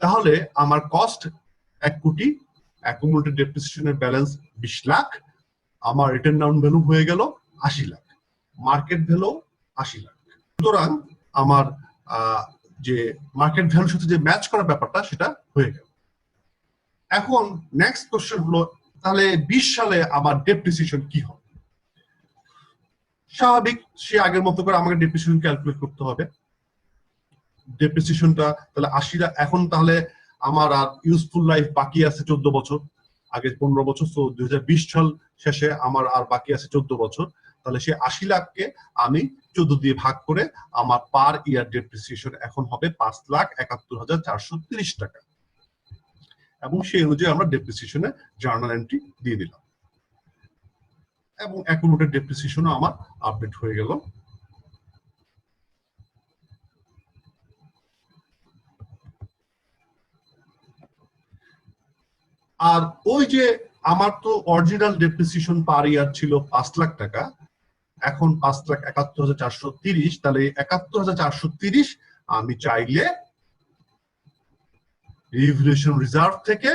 তাহলে আমার কস্ট 1 কোটি, অ্যাকুমুলেটেড ডেপ্রিসিয়েশনের ব্যালেন্স 20 লাখ, আমার রিটার্ন ডাউন ভ্যালু হয়ে গেল 80 লাখ, মার্কেট ভ্যালু 80 লাখ। সুতরাং আমার যে মার্কেট ভ্যালুর সাথে যে ম্যাচ করার ব্যাপারটা সেটা হয়ে গেল। এখন নেক্সট কোশ্চেন হলো, তাহলে 20 সালে আমার ডেপ্রিসিয়েশন কি হবে? স্বাভাবিক, সে আগের মতো করে আমাকে ডেপ্রিসিয়েশন ক্যালকুলেট করতে হবে। ডেপ্রিসিয়েশনটা তাহলে 80 লাখ, এখন তাহলে আমার আর ইউজফুল লাইফ বাকি আছে 14 বছর, আগে 15 বছর, তো 2020 সাল শেষে আমার আর বাকি আছে 14 বছর। তাহলে সে 80 লাখকে আমি 14 দিয়ে ভাগ করে আমার পার ইয়ার ডেপ্রিসিয়েশন এখন হবে 5,71,430 টাকা, এবং সেই অনুযায়ী আমরা ডেপ্রিসিয়েশনে জার্নাল এন্ট্রি দিয়ে দিলাম এবং অ্যাকুমুলেটেড ডেপ্রিসিয়েশনও আমার আপডেট হয়ে গেল। আর ওই যে আমার তো অরিজিনাল ডেপ্রিসিয়েশন পার ইয়ার ছিল 5 লাখ টাকা, এখন 5,71,430, তাহলে 71,430 আমি চাইলে রিভ্যালুয়েশন রিজার্ভ থেকে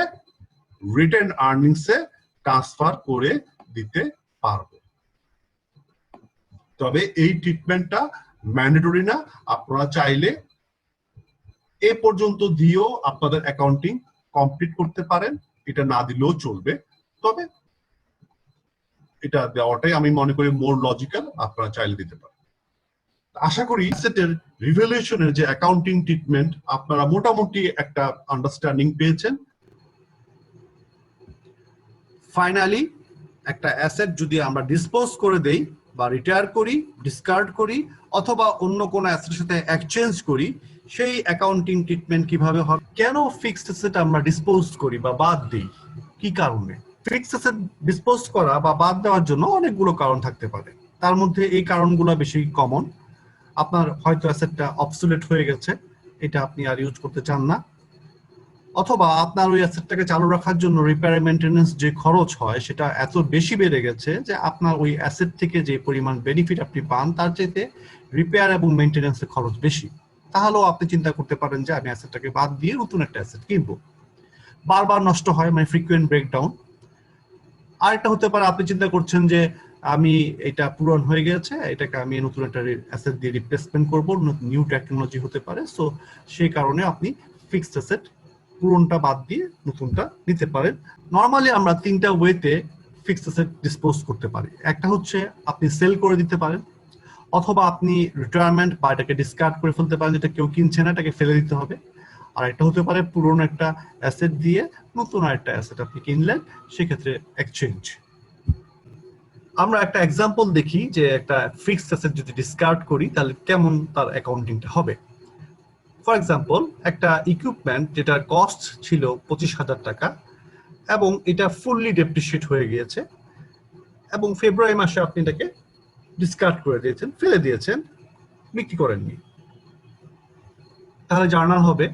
রিটেন আর্নিংসে ট্রান্সফার করে দিতে পারবো। তবে এই ট্রিটমেন্টটা ম্যান্ডেটরি না, আপনারা চাইলে এ পর্যন্ত দিয়েও আপনাদের অ্যাকাউন্টিং কমপ্লিট করতে পারেন, এটা না দিলেও চলবে। তবে এটা দেওয়াটাই আমি মনে করি মোর লজিক্যাল, আপনারা চাইলে দিতে পারেন। আশা করি অ্যাসেটের রিভ্যালুয়েশনের যে অ্যাকাউন্টিং ট্রিটমেন্ট আপনারা মোটামুটি একটা আন্ডারস্ট্যান্ডিং পেয়েছেন। ফাইনালি একটা অ্যাসেট যদি আমরা ডিসপোজ করে দেই বা রিটায়ার করি, ডিসকার্ড করি, অথবা অন্য কোনো অ্যাসেটের সাথে এক্সচেঞ্জ করি, সেই অ্যাকাউন্টিং ট্রিটমেন্ট কিভাবে হবে? কেন ফিক্সড অ্যাসেট আমরা ডিসপোজ করি বা বাদ দিই, কি কারণে? ফিক্সড অ্যাসেট ডিসপোজ করা বা বাদ দেওয়ার জন্য অনেকগুলো কারণ থাকতে পারে, তার মধ্যে এই কারণগুলো বেশি কমন। আপনার হয়তো অ্যাসেটটা অবসোলেট হয়ে গেছে, এটা আপনি আর ইউজ করতে চান না, অথবা আপনার ওই অ্যাসেটটাকে চালু রাখার জন্য রিপেয়ার মেইনটেনেন্স যে খরচ হয় সেটা এত বেশি বেড়ে গেছে যে আপনার ওই অ্যাসেট থেকে যে পরিমাণ বেনিফিট আপনি পান তার চাইতে রিপেয়ার এবং মেইনটেনেন্সের খরচ বেশি। তাহলেও আপনি চিন্তা করতে পারেন যে আমি অ্যাসেটটাকে বাদ দিয়ে নতুন একটা অ্যাসেট কিনবো। বারবার নষ্ট হয়, মানে ফ্রিকুয়েন্ট ব্রেকডাউন। আরেকটা হতে পারে আপনি চিন্তা করছেন যে আমি এটা পুরান হয়ে গেছে, এটাকে আমি নতুন একটা অ্যাসেট দিয়ে রিপ্লেসমেন্ট করবো, নিউ টেকনোলজি হতে পারে। সো সেই কারণে আপনি ফিক্সড অ্যাসেট পুরনটা বাদ দিয়ে নতুনটা নিতে পারেন। নরমালি আমরা 3টা ওয়েতে ফিক্সড অ্যাসেট ডিসপোজ করতে পারি। একটা হচ্ছে আপনি সেল করে দিতে পারেন, অথবা আপনি রিটায়ারমেন্ট বা এটাকে ডিসকার্ড করে ফেলতে পারেন, যেটা কেউ কিনছে না, এটাকে ফেলে দিতে হবে। আর একটা হতে পারে পুরনো একটা অ্যাসেট দিয়ে নতুন আরেকটা অ্যাসেট আপনি কিনলেন, সেক্ষেত্রে এক্সচেঞ্জ। আমরা একটা এক্সাম্পল দেখি যে একটা ফিক্সড অ্যাসেট যদি ডিসকার্ড করি তাহলে কেমন তার অ্যাকাউন্টিংটা হবে। ফর এক্সাম্পল, একটা ইকুইপমেন্ট যেটার কস্ট ছিল 25,000 টাকা এবং এটা ফুললি ডেপ্রিসিয়েট হয়ে গিয়েছে, এবং ফেব্রুয়ারি মাসে আপনি এটাকে ডিসকার্ড করে দিয়েছেন, ফেলে দিয়েছেন, বিক্রি করেননি। তাহলে জার্নাল হবে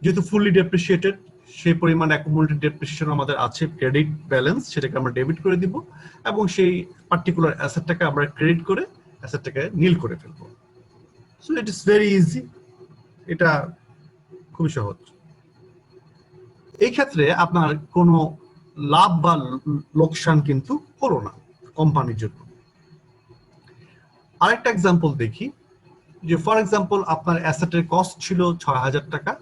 যেহেতু ফুললি ডেপ্রিসিয়েটেড, সেই পরিমাণ অ্যাকুমুলেটেড ডেপ্রিসিয়েশন আমাদের আছে, ক্রেডিট ব্যালেন্স, সেটাকে আমরা ডেবিট করে দিব এবং সেই পার্টিকুলার অ্যাসেটটাকে আমরা ক্রেডিট করে অ্যাসেটটাকে নীল করে ফেলবো। So it is very easy, এটা খুবই সহজ। এই ক্ষেত্রে আপনার কোনো লাভ বা লোকসান কিন্তু হলো না কোম্পানির জন্য। আরেকটা এক্সাম্পল দেখি, যে ফর এক্সাম্পল আপনার অ্যাসেটের কস্ট ছিল ৬,০০০ টাকা,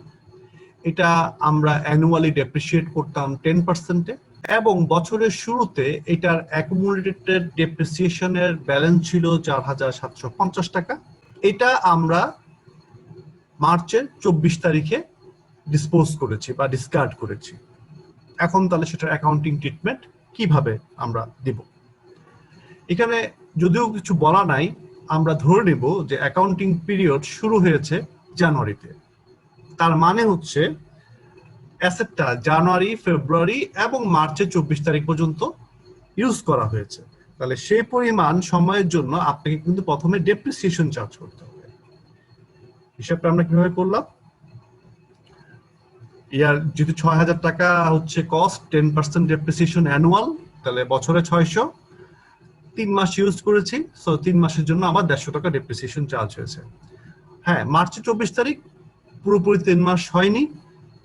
এটা আমরা অ্যানুয়ালি ডেপ্রিসিয়েট করতাম 10%-এ, এবং বছরের শুরুতে এটার অ্যাকুমুলেটেড ডেপ্রিসিয়েশনের ব্যালেন্স ছিল ৪,৭৫০ টাকা। এটা আমরা মার্চের ২৪ তারিখে ডিসপোজ করেছি বা ডিসকার্ড করেছি। এখন তাহলে সেটার অ্যাকাউন্টিং ট্রিটমেন্ট কিভাবে আমরা দিব? এখানে যদিও কিছু বলা নাই, আমরা ধরে নেব যে অ্যাকাউন্টিং পিরিয়ড শুরু হয়েছে জানুয়ারিতে। তার মানে হচ্ছে অ্যাসেটটা জানুয়ারি, ফেব্রুয়ারি এবং মার্চের ২৪ তারিখ পর্যন্ত ইউজ করা হয়েছে। তাহলে সেই পরিমাণ সময়ের জন্য আপনাকে কিন্তু প্রথমে ডেপ্রিসিয়েশন চার্জ করতে হবে। হিসাবটা আমরা কিভাবে করলাম? ইয়ার যদি ৬,০০০ টাকা হচ্ছে কস্ট, 10% ডেপ্রিসিয়েশন অ্যানুয়াল, তাহলে বছরে ৬০০, ৩ মাস ইউজ করেছি, সো ৩ মাসের জন্য আমার ১৫০ টাকা ডেপ্রিসিয়েশন চার্জ হয়েছে। হ্যাঁ, মার্চের ২৪ তারিখ পুরোপুরি ৩ মাস হয়নি,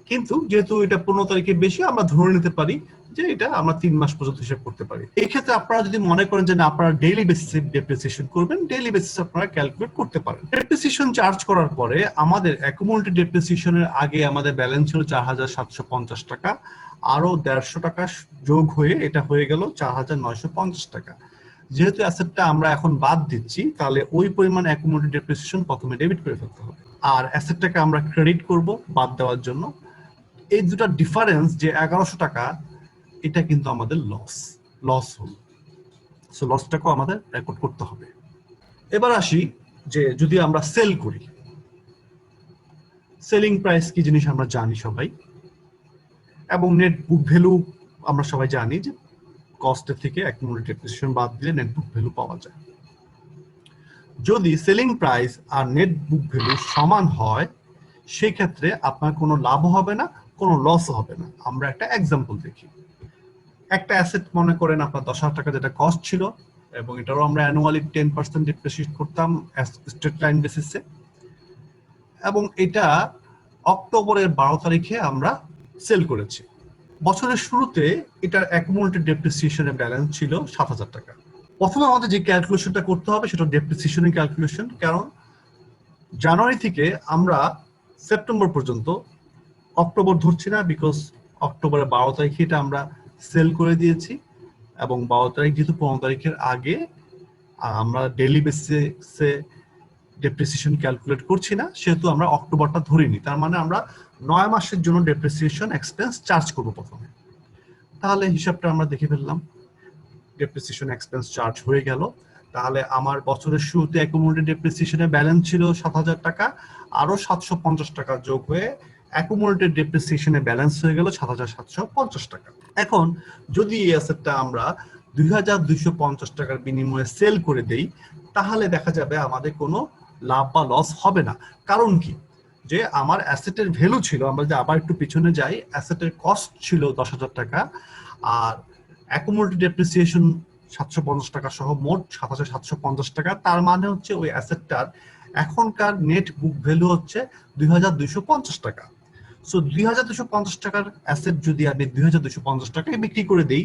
কিন্তু যেহেতু এটা ১৫ তারিখে বেশি, আমরা ধরে নিতে পারি যে এটা আমরা ৩ মাস পর্যন্ত হিসাব করতে পারি। এই ক্ষেত্রে আপনারা যদি মনে করেন যে না আপনারা ডেইলি বেসিসে ডেপ্রিসিয়েশন করবেন, ডেইলি বেসিসে আপনারা ক্যালকুলেট করতে পারেন। ডেপ্রিসিয়েশন চার্জ করার পরে আমাদের অ্যাকুমুলেটেড ডেপ্রিসিয়েশনের আগে আমাদের ব্যালেন্স ছিল ৪,৭৫০ টাকা, আরো ১৫০ টাকা যোগ হয়ে এটা হয়ে গেল ৪,৯৫০ টাকা। যেহেতু অ্যাসেটটা আমরা এখন বাদ দিচ্ছি, তাহলে ওই পরিমাণ অ্যাকুমুলেটেড ডেপ্রিসিয়েশন প্রথমে ডেবিট করে ফেলতে হবে, আর অ্যাসেটটাকে আমরা ক্রেডিট করব বাদ দেওয়ার জন্য। এই দুটা ডিফারেন্স যে ১১০০ টাকা, এটা কিন্তু আমাদের লস হল, সো লসটাকেও আমাদের রেকর্ড করতে হবে। এবার আসি যে যদি আমরা সেল করি, সেলিং প্রাইস কি জিনিস আমরা জানি সবাই, এবং নেট বুক ভ্যালু আমরা সবাই জানি যে কস্টের থেকে অ্যাকুমুলেটেড ডেপ্রিসিয়েশন বাদ দিলে নেট বুক ভ্যালু পাওয়া যায়। যদি সেলিং প্রাইস আর নেট বুক ভ্যালু সমান হয়, সেই ক্ষেত্রে আপনার কোনো লাভ হবে না, কোনো লস হবে না। আমরা একটা এক্সাম্পল দেখি। একটা অ্যাসেট মনে করেন আপনার ১০,০০০ টাকা যেটা কস্ট ছিল, এবং এটারও আমরা অ্যানুয়ালি 10% ডেপ্রিসিয়েট করতাম স্ট্রেট লাইন বেসিসে, এবং এটা অক্টোবরের ১২ তারিখে আমরা সেল করেছি। বছরের শুরুতে এটার অ্যাকুমুলেটেড ডেপ্রিসিয়েশনের ব্যালেন্স ছিল ৭,০০০ টাকা। প্রথমে আমাদের যে ক্যালকুলেশনটা করতে হবে সেটা ডেপ্রিসিয়েশনের ক্যালকুলেশন, কারণ জানুয়ারি থেকে আমরা সেপ্টেম্বর পর্যন্ত, অক্টোবর ধরছি না বিকজ অক্টোবরের ১২ তারিখে এটা আমরা সেল করে দিয়েছি, এবং ১২ তারিখ যেহেতু ১৫ তারিখের আগে, আমরা ডেইলি বেসিসে ডেপ্রিসিয়েশন ক্যালকুলেট করছি না, সেহেতু আমরা অক্টোবরটা ধরিনি। তার মানে আমরা ৯ মাসের জন্য ডেপ্রিসিয়েশন এক্সপেন্স চার্জ করবো প্রথমে। তাহলে হিসাবটা আমরা দেখে ফেললাম, ডেপ্রিসিয়েশন এক্সপেন্স চার্জ হয়ে গেল। তাহলে আমার বছরের শুরুতে অ্যাকুমুলেটেড ডেপ্রিসিয়েশনের ব্যালেন্স ছিল ৭,০০০ টাকা, আরো ৭৫০ টাকা যোগ হয়ে অ্যাকুমুলেটেড ডেপ্রিসিয়েশনের ব্যালেন্স হয়ে গেল ৭,৭৫০ টাকা। এখন যদি এই অ্যাসেটটা আমরা ২,২৫০ টাকার বিনিময়ে সেল করে দেই, তাহলে দেখা যাবে আমাদের কোনো লাভ বা লস হবে না। কারণ কি, যে আমার অ্যাসেটের ভ্যালু ছিল, আমরা যদি আবার একটু পিছনে যাই, অ্যাসেটের কস্ট ছিল ১০,০০০ টাকা, আর অ্যাকুমুলেটেড ডেপ্রিসিয়েশন ৭৫০ টাকা সহ মোট ৭,৭৫০ টাকা। তার মানে হচ্ছে ওই অ্যাসেটটার এখনকার নেট বুক ভ্যালু হচ্ছে ২,২৫০ টাকা। সো ২,২৫০ টাকার অ্যাসেট যদি আমি ২,২৫০ টাকায় বিক্রি করে দেই,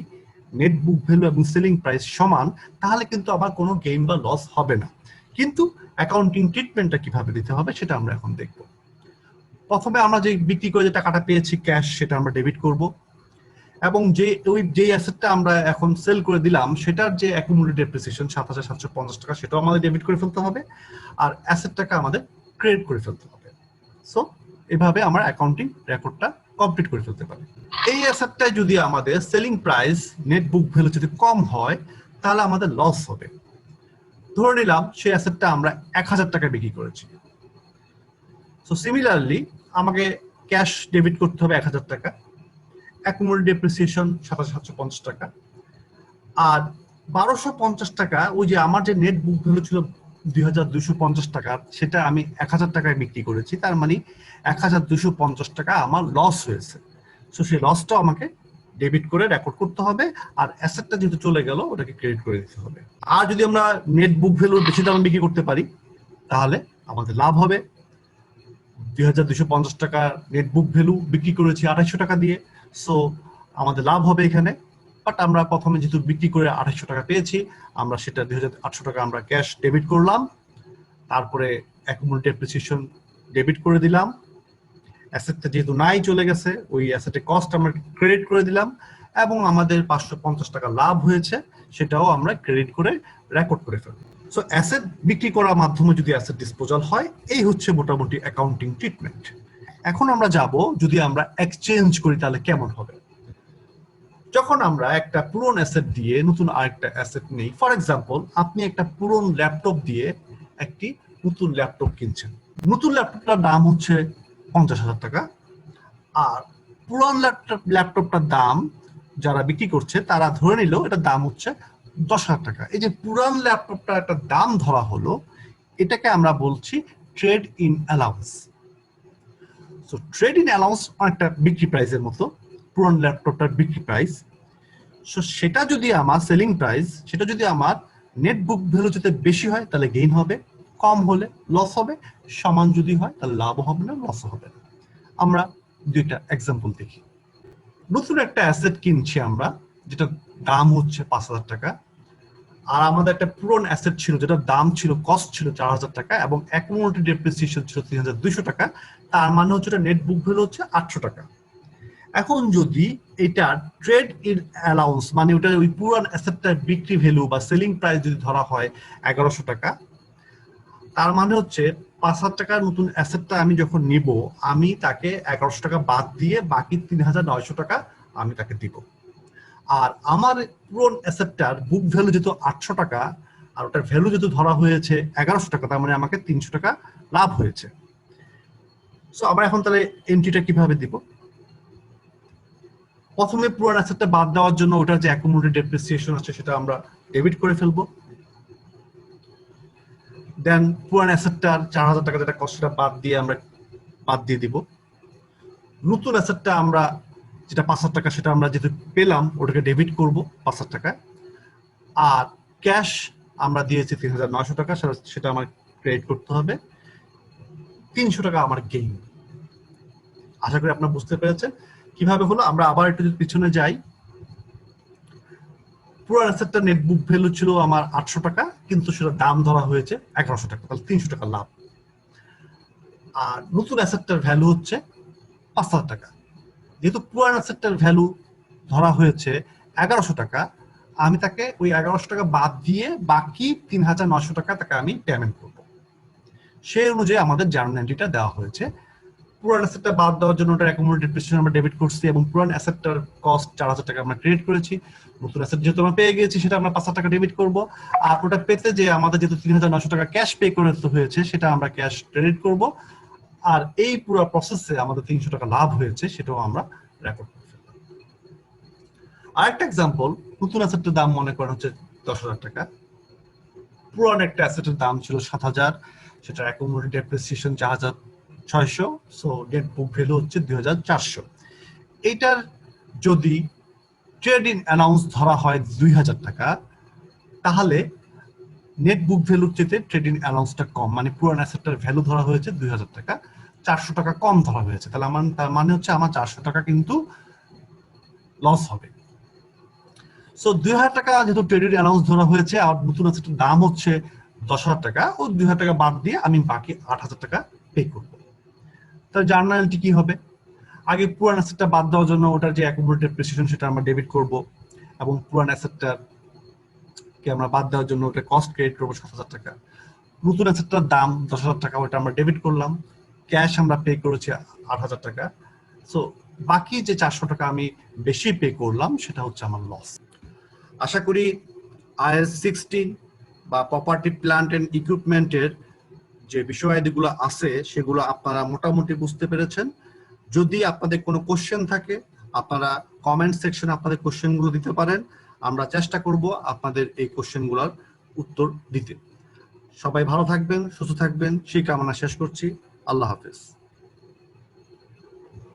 নেট বুক ভ্যালু এবং সেলিং প্রাইস সমান, তাহলে কিন্তু আমার কোনো গেইন বা লস হবে না। কিন্তু অ্যাকাউন্টিং ট্রিটমেন্টটা কিভাবে দিতে হবে সেটা আমরা এখন দেখব। প্রথমে আমরা যে বিক্রি করে যে টাকাটা পেয়েছি ক্যাশ, সেটা আমরা ডেবিট করব, এবং যে অ্যাসেটটা আমরা এখন সেল করে দিলাম সেটার যে অ্যাকুমুলেটেড ডেপ্রিসিয়েশন ৭,৭৫০ টাকা, সেটাও আমাদের ডেবিট করে ফেলতে হবে, আর অ্যাসেটটাকে আমাদের ক্রেডিট করে ফেলতে হবে। সো এভাবে আমরা অ্যাকাউন্টিং রেকর্ডটা কমপ্লিট করে ফেলতে পারি। এই অ্যাসেটটায় যদি আমাদের selling price net book value যদি কম হয়, তাহলে আমাদের লস হবে। ধরে নিলাম সেই অ্যাসেটটা আমরা ১,০০০ টাকায় বিক্রি করেছি। সো সিমিলারলি আমাকে ক্যাশ ডেবিট করতে হবে ১,০০০ টাকা, অ্যাকুমুলেটেড ডেপ্রিসিয়েশন ৭,৭৫০ টাকা, আর ১,২৫০ টাকা ওই যে আমার যে নেট বুক ভ্যালু ছিল ২,২৫০ টাকা, সেটা আমি ১,০০০ টাকায় বিক্রি করেছি। তার মানে ১,২৫০ টাকা আমার লস হয়েছে। সো সেই লসটাও আমাকে ডেবিট করে রেকর্ড করতে হবে, আর অ্যাসেটটা যেহেতু চলে গেল ওটাকে ক্রেডিট করে দিতে হবে। আর যদি আমরা নেট বুক ভ্যালুর বেশি দামে বিক্রি করতে পারি, তাহলে আমাদের লাভ হবে। ২,২৫০ টাকা নেট বুক ভ্যালু বিক্রি করেছি ২,৮০০ টাকা দিয়ে, সো আমাদের লাভ হবে এখানে বাট আমরা প্রথমে যেহেতু বিক্রি করে 2800 টাকা পেয়েছি, আমরা সেটা 2800 টাকা আমরা ক্যাশ ডেবিট করলাম, তারপরে অ্যাকুমুলেটেড ডেপ্রিসিয়েশন ডেবিট করে দিলাম, অ্যাসেটটা যেহেতু নাই চলে গেছে ওই অ্যাসেটের কস্ট আমরা ক্রেডিট করে দিলাম, এবং আমাদের 550 টাকা লাভ হয়েছে সেটাও আমরা ক্রেডিট করে রেকর্ড করে ফেলবো। সো অ্যাসেট বিক্রি করার মাধ্যমে যদি অ্যাসেট ডিসপোজাল হয়, এই হচ্ছে মোটামুটি অ্যাকাউন্টিং ট্রিটমেন্ট। এখন আমরা যাব যদি আমরা এক্সচেঞ্জ করি তাহলে কেমন হবে। যখন আমরা একটা পুরনো অ্যাসেট দিয়ে নতুন আরেকটা অ্যাসেট নেই, ফর এক্সাম্পল আপনি একটা পুরনো ল্যাপটপ দিয়ে একটি নতুন ল্যাপটপ কিনছেন, নতুন ল্যাপটপটার দাম হচ্ছে 50,000 টাকা, আর পুরান ল্যাপটপটার দাম যারা বিক্রি করছে তারা ধরে নিল এটার দাম হচ্ছে 10,000 টাকা। এই যে পুরান ল্যাপটপটার একটা দাম ধরা হলো, এটাকে আমরা বলছি trade in allowance. So trade in allowance অনেকটা বিক্রি প্রাইসের মতো, পুরান ল্যাপটপটার বিক্রি প্রাইস। সো সেটা যদি আমার সেলিং প্রাইস, সেটা যদি আমার নেট বুক ভ্যালু যদি বেশি হয় তাহলে গেইন হবে, কম হলে লস হবে, সমান যদি হয় তাহলে লাভ হবে না, লস হবে না। আমরা দুইটা এক্সাম্পল দেখি। নতুন একটা অ্যাসেট কিনছি আমরা, যেটা দাম হচ্ছে 5,000 টাকা, আর আমাদের একটা পুরনো অ্যাসেট ছিল যেটা দাম ছিল, কস্ট ছিল 4,000 টাকা, এবং অ্যাকুমুলেটেড ডেপ্রিসিয়েশন ছিল 3,200 টাকা। তার মানে হচ্ছে নেট বুক ভ্যালু হচ্ছে 800 টাকা। এখন যদি এটা ট্রেড ইন অ্যালাউন্স মানে ওটা ওই পুরান অ্যাসেটটার বিক্রি ভ্যালু বা সেলিং প্রাইস যদি ধরা হয় 1100 টাকা, তার মানে হচ্ছে 5,000 টাকার নতুন অ্যাসেটটা আমি যখন নিব, আমি তাকে 1100 টাকা বাদ দিয়ে বাকি 3,900 টাকা আমি তাকে দিব। আর আমার পুরন অ্যাসেটটার বুক ভ্যালু যেহেতু 800 টাকা, আর ওটার ভ্যালু যেহেতু ধরা হয়েছে 1100 টাকা, তার মানে আমাকে 300 টাকা লাভ হয়েছে। সো আমরা এখন তাহলে এন্ট্রিটা কিভাবে দিব? প্রথমে পুরান অ্যাসেটটা বাদ দেওয়ার জন্য ওটার যে অ্যাকুমুলেটেড ডেপ্রিসিয়েশন আছে সেটা আমরা ডেবিট করে ফেলবো। দেন পুরান অ্যাসেটটার 4,000 টাকা যেটা কস্টটা বাদ দিয়ে দিব। নতুন অ্যাসেটটা আমরা যেটা 5,000 টাকা সেটা আমরা যেহেতু পেলাম ওটাকে ডেবিট করব 5,000 টাকা। আর ক্যাশ আমরা দিয়েছি 3,900 টাকা, সেটা আমার ক্রেডিট করতে হবে। 300 টাকা আমার গেইন। আশা করি আপনারা বুঝতে পেরেছেন কিভাবে হলো। আমরা আবার একটু যদি পিছনে যাই, পুরান অ্যাসেটটা নেট বুক ভ্যালু ছিল আমার 800 টাকা, কিন্তু সেটা দাম ধরা হয়েছে 1100 টাকা, তাহলে 300 টাকা লাভ। আর নতুন অ্যাসেটটার ভ্যালু হচ্ছে 5,000 টাকা। যেহেতু পুরান অ্যাসেটটার ভ্যালু ধরা হয়েছে 1100 টাকা, আমি তাকে ওই 1100 টাকা বাদ দিয়ে বাকি 3,900 টাকা তাকে আমি পেমেন্ট করব। সেই অনুযায়ী আমাদের জার্নাল এন্ট্রিটা দেওয়া হয়েছে। পুরান অ্যাসেটটা বাদ দেওয়ার জন্য ওটার অ্যাকুমুলেটেড ডেপ্রিসিয়েশন আমরা ডেবিট করছি, এবং পুরান অ্যাসেটটার কস্ট 4,000 টাকা আমরা ক্রেডিট করেছি। নতুন অ্যাসেট যেহেতু আমরা পেয়ে গেছি সেটা আমরা 5,000 টাকা ডেবিট করব। আর ওটা পেতে যে আমাদের যেহেতু 3,900 টাকা ক্যাশ পে করতে হয়েছে সেটা আমরা ক্যাশ ক্রেডিট করব। আর এই পুরো প্রসেসে আমাদের 300 টাকা লাভ হয়েছে সেটাও আমরা রেকর্ড করে ফেললাম। আরেকটা এক্সাম্পল, নতুন অ্যাসেটের দাম মনে করেন হচ্ছে 10,000 টাকা, পুরান একটা অ্যাসেটের দাম ছিল 7,000, সেটা accumulated depreciation 4,600, so net book value হচ্ছে 2,400। এইটার যদি ট্রেড ইন অ্যালাউন্স ধরা হয় 2,000 টাকা, তাহলে নেট বুক ভ্যালুর চেয়ে ট্রেড ইন অ্যালাউন্সটা কম, মানে পুরান অ্যাসেটটার ভ্যালু ধরা হয়েছে 2,000 টাকা, 400 টাকা কম ধরা হয়েছে। তাহলে তার মানে হচ্ছে আমার 400 টাকা কিন্তু লস হবে। সো 2,000 টাকা যেহেতু ট্রেড ইন অ্যালাউন্স ধরা হয়েছে, আর নতুন অ্যাসেটের দাম হচ্ছে 10,000 টাকা, ও 2,000 টাকা বাদ দিয়ে আমি বাকি 8,000 টাকা পে করবো। তাহলে জার্নালটি কি হবে? আগে পুরান অ্যাসেটটা বাদ দেওয়ার জন্য ওটার যে অ্যাকুমুলেটেড ডেপ্রিসিয়েশন সেটা আমরা ডেবিট করব, এবং পুরান অ্যাসেটটা কে আমরা বাদ দেওয়ার জন্য ওটা কস্ট ক্রেডিট করবো 7,000 টাকা। নতুন অ্যাসেটটার দাম 10,000 টাকা, ওটা আমরা ডেবিট করলাম, ক্যাশ আমরা পে করেছি 8,000 টাকা। সো বাকি যে 400 টাকা আমি বেশি পে করলাম সেটা হচ্ছে আমার লস। আশা করি IAS 16 বা প্রপার্টি প্ল্যান্ট এন্ড ইকুইপমেন্টের যে বিষয়াদিগুলো আছে সেগুলো আপনারা মোটামুটি বুঝতে পেরেছেন। যদি আপনাদের কোনো কোশ্চেন থাকে আপনারা কমেন্ট সেকশনে আপনাদের কোশ্চেনগুলো দিতে পারেন, আমরা চেষ্টা করব আপনাদের এই কোশ্চেনগুলোর উত্তর দিতে। সবাই ভালো থাকবেন, সুস্থ থাকবেন সেই কামনা শেষ করছি। আল্লাহ হাফেজ।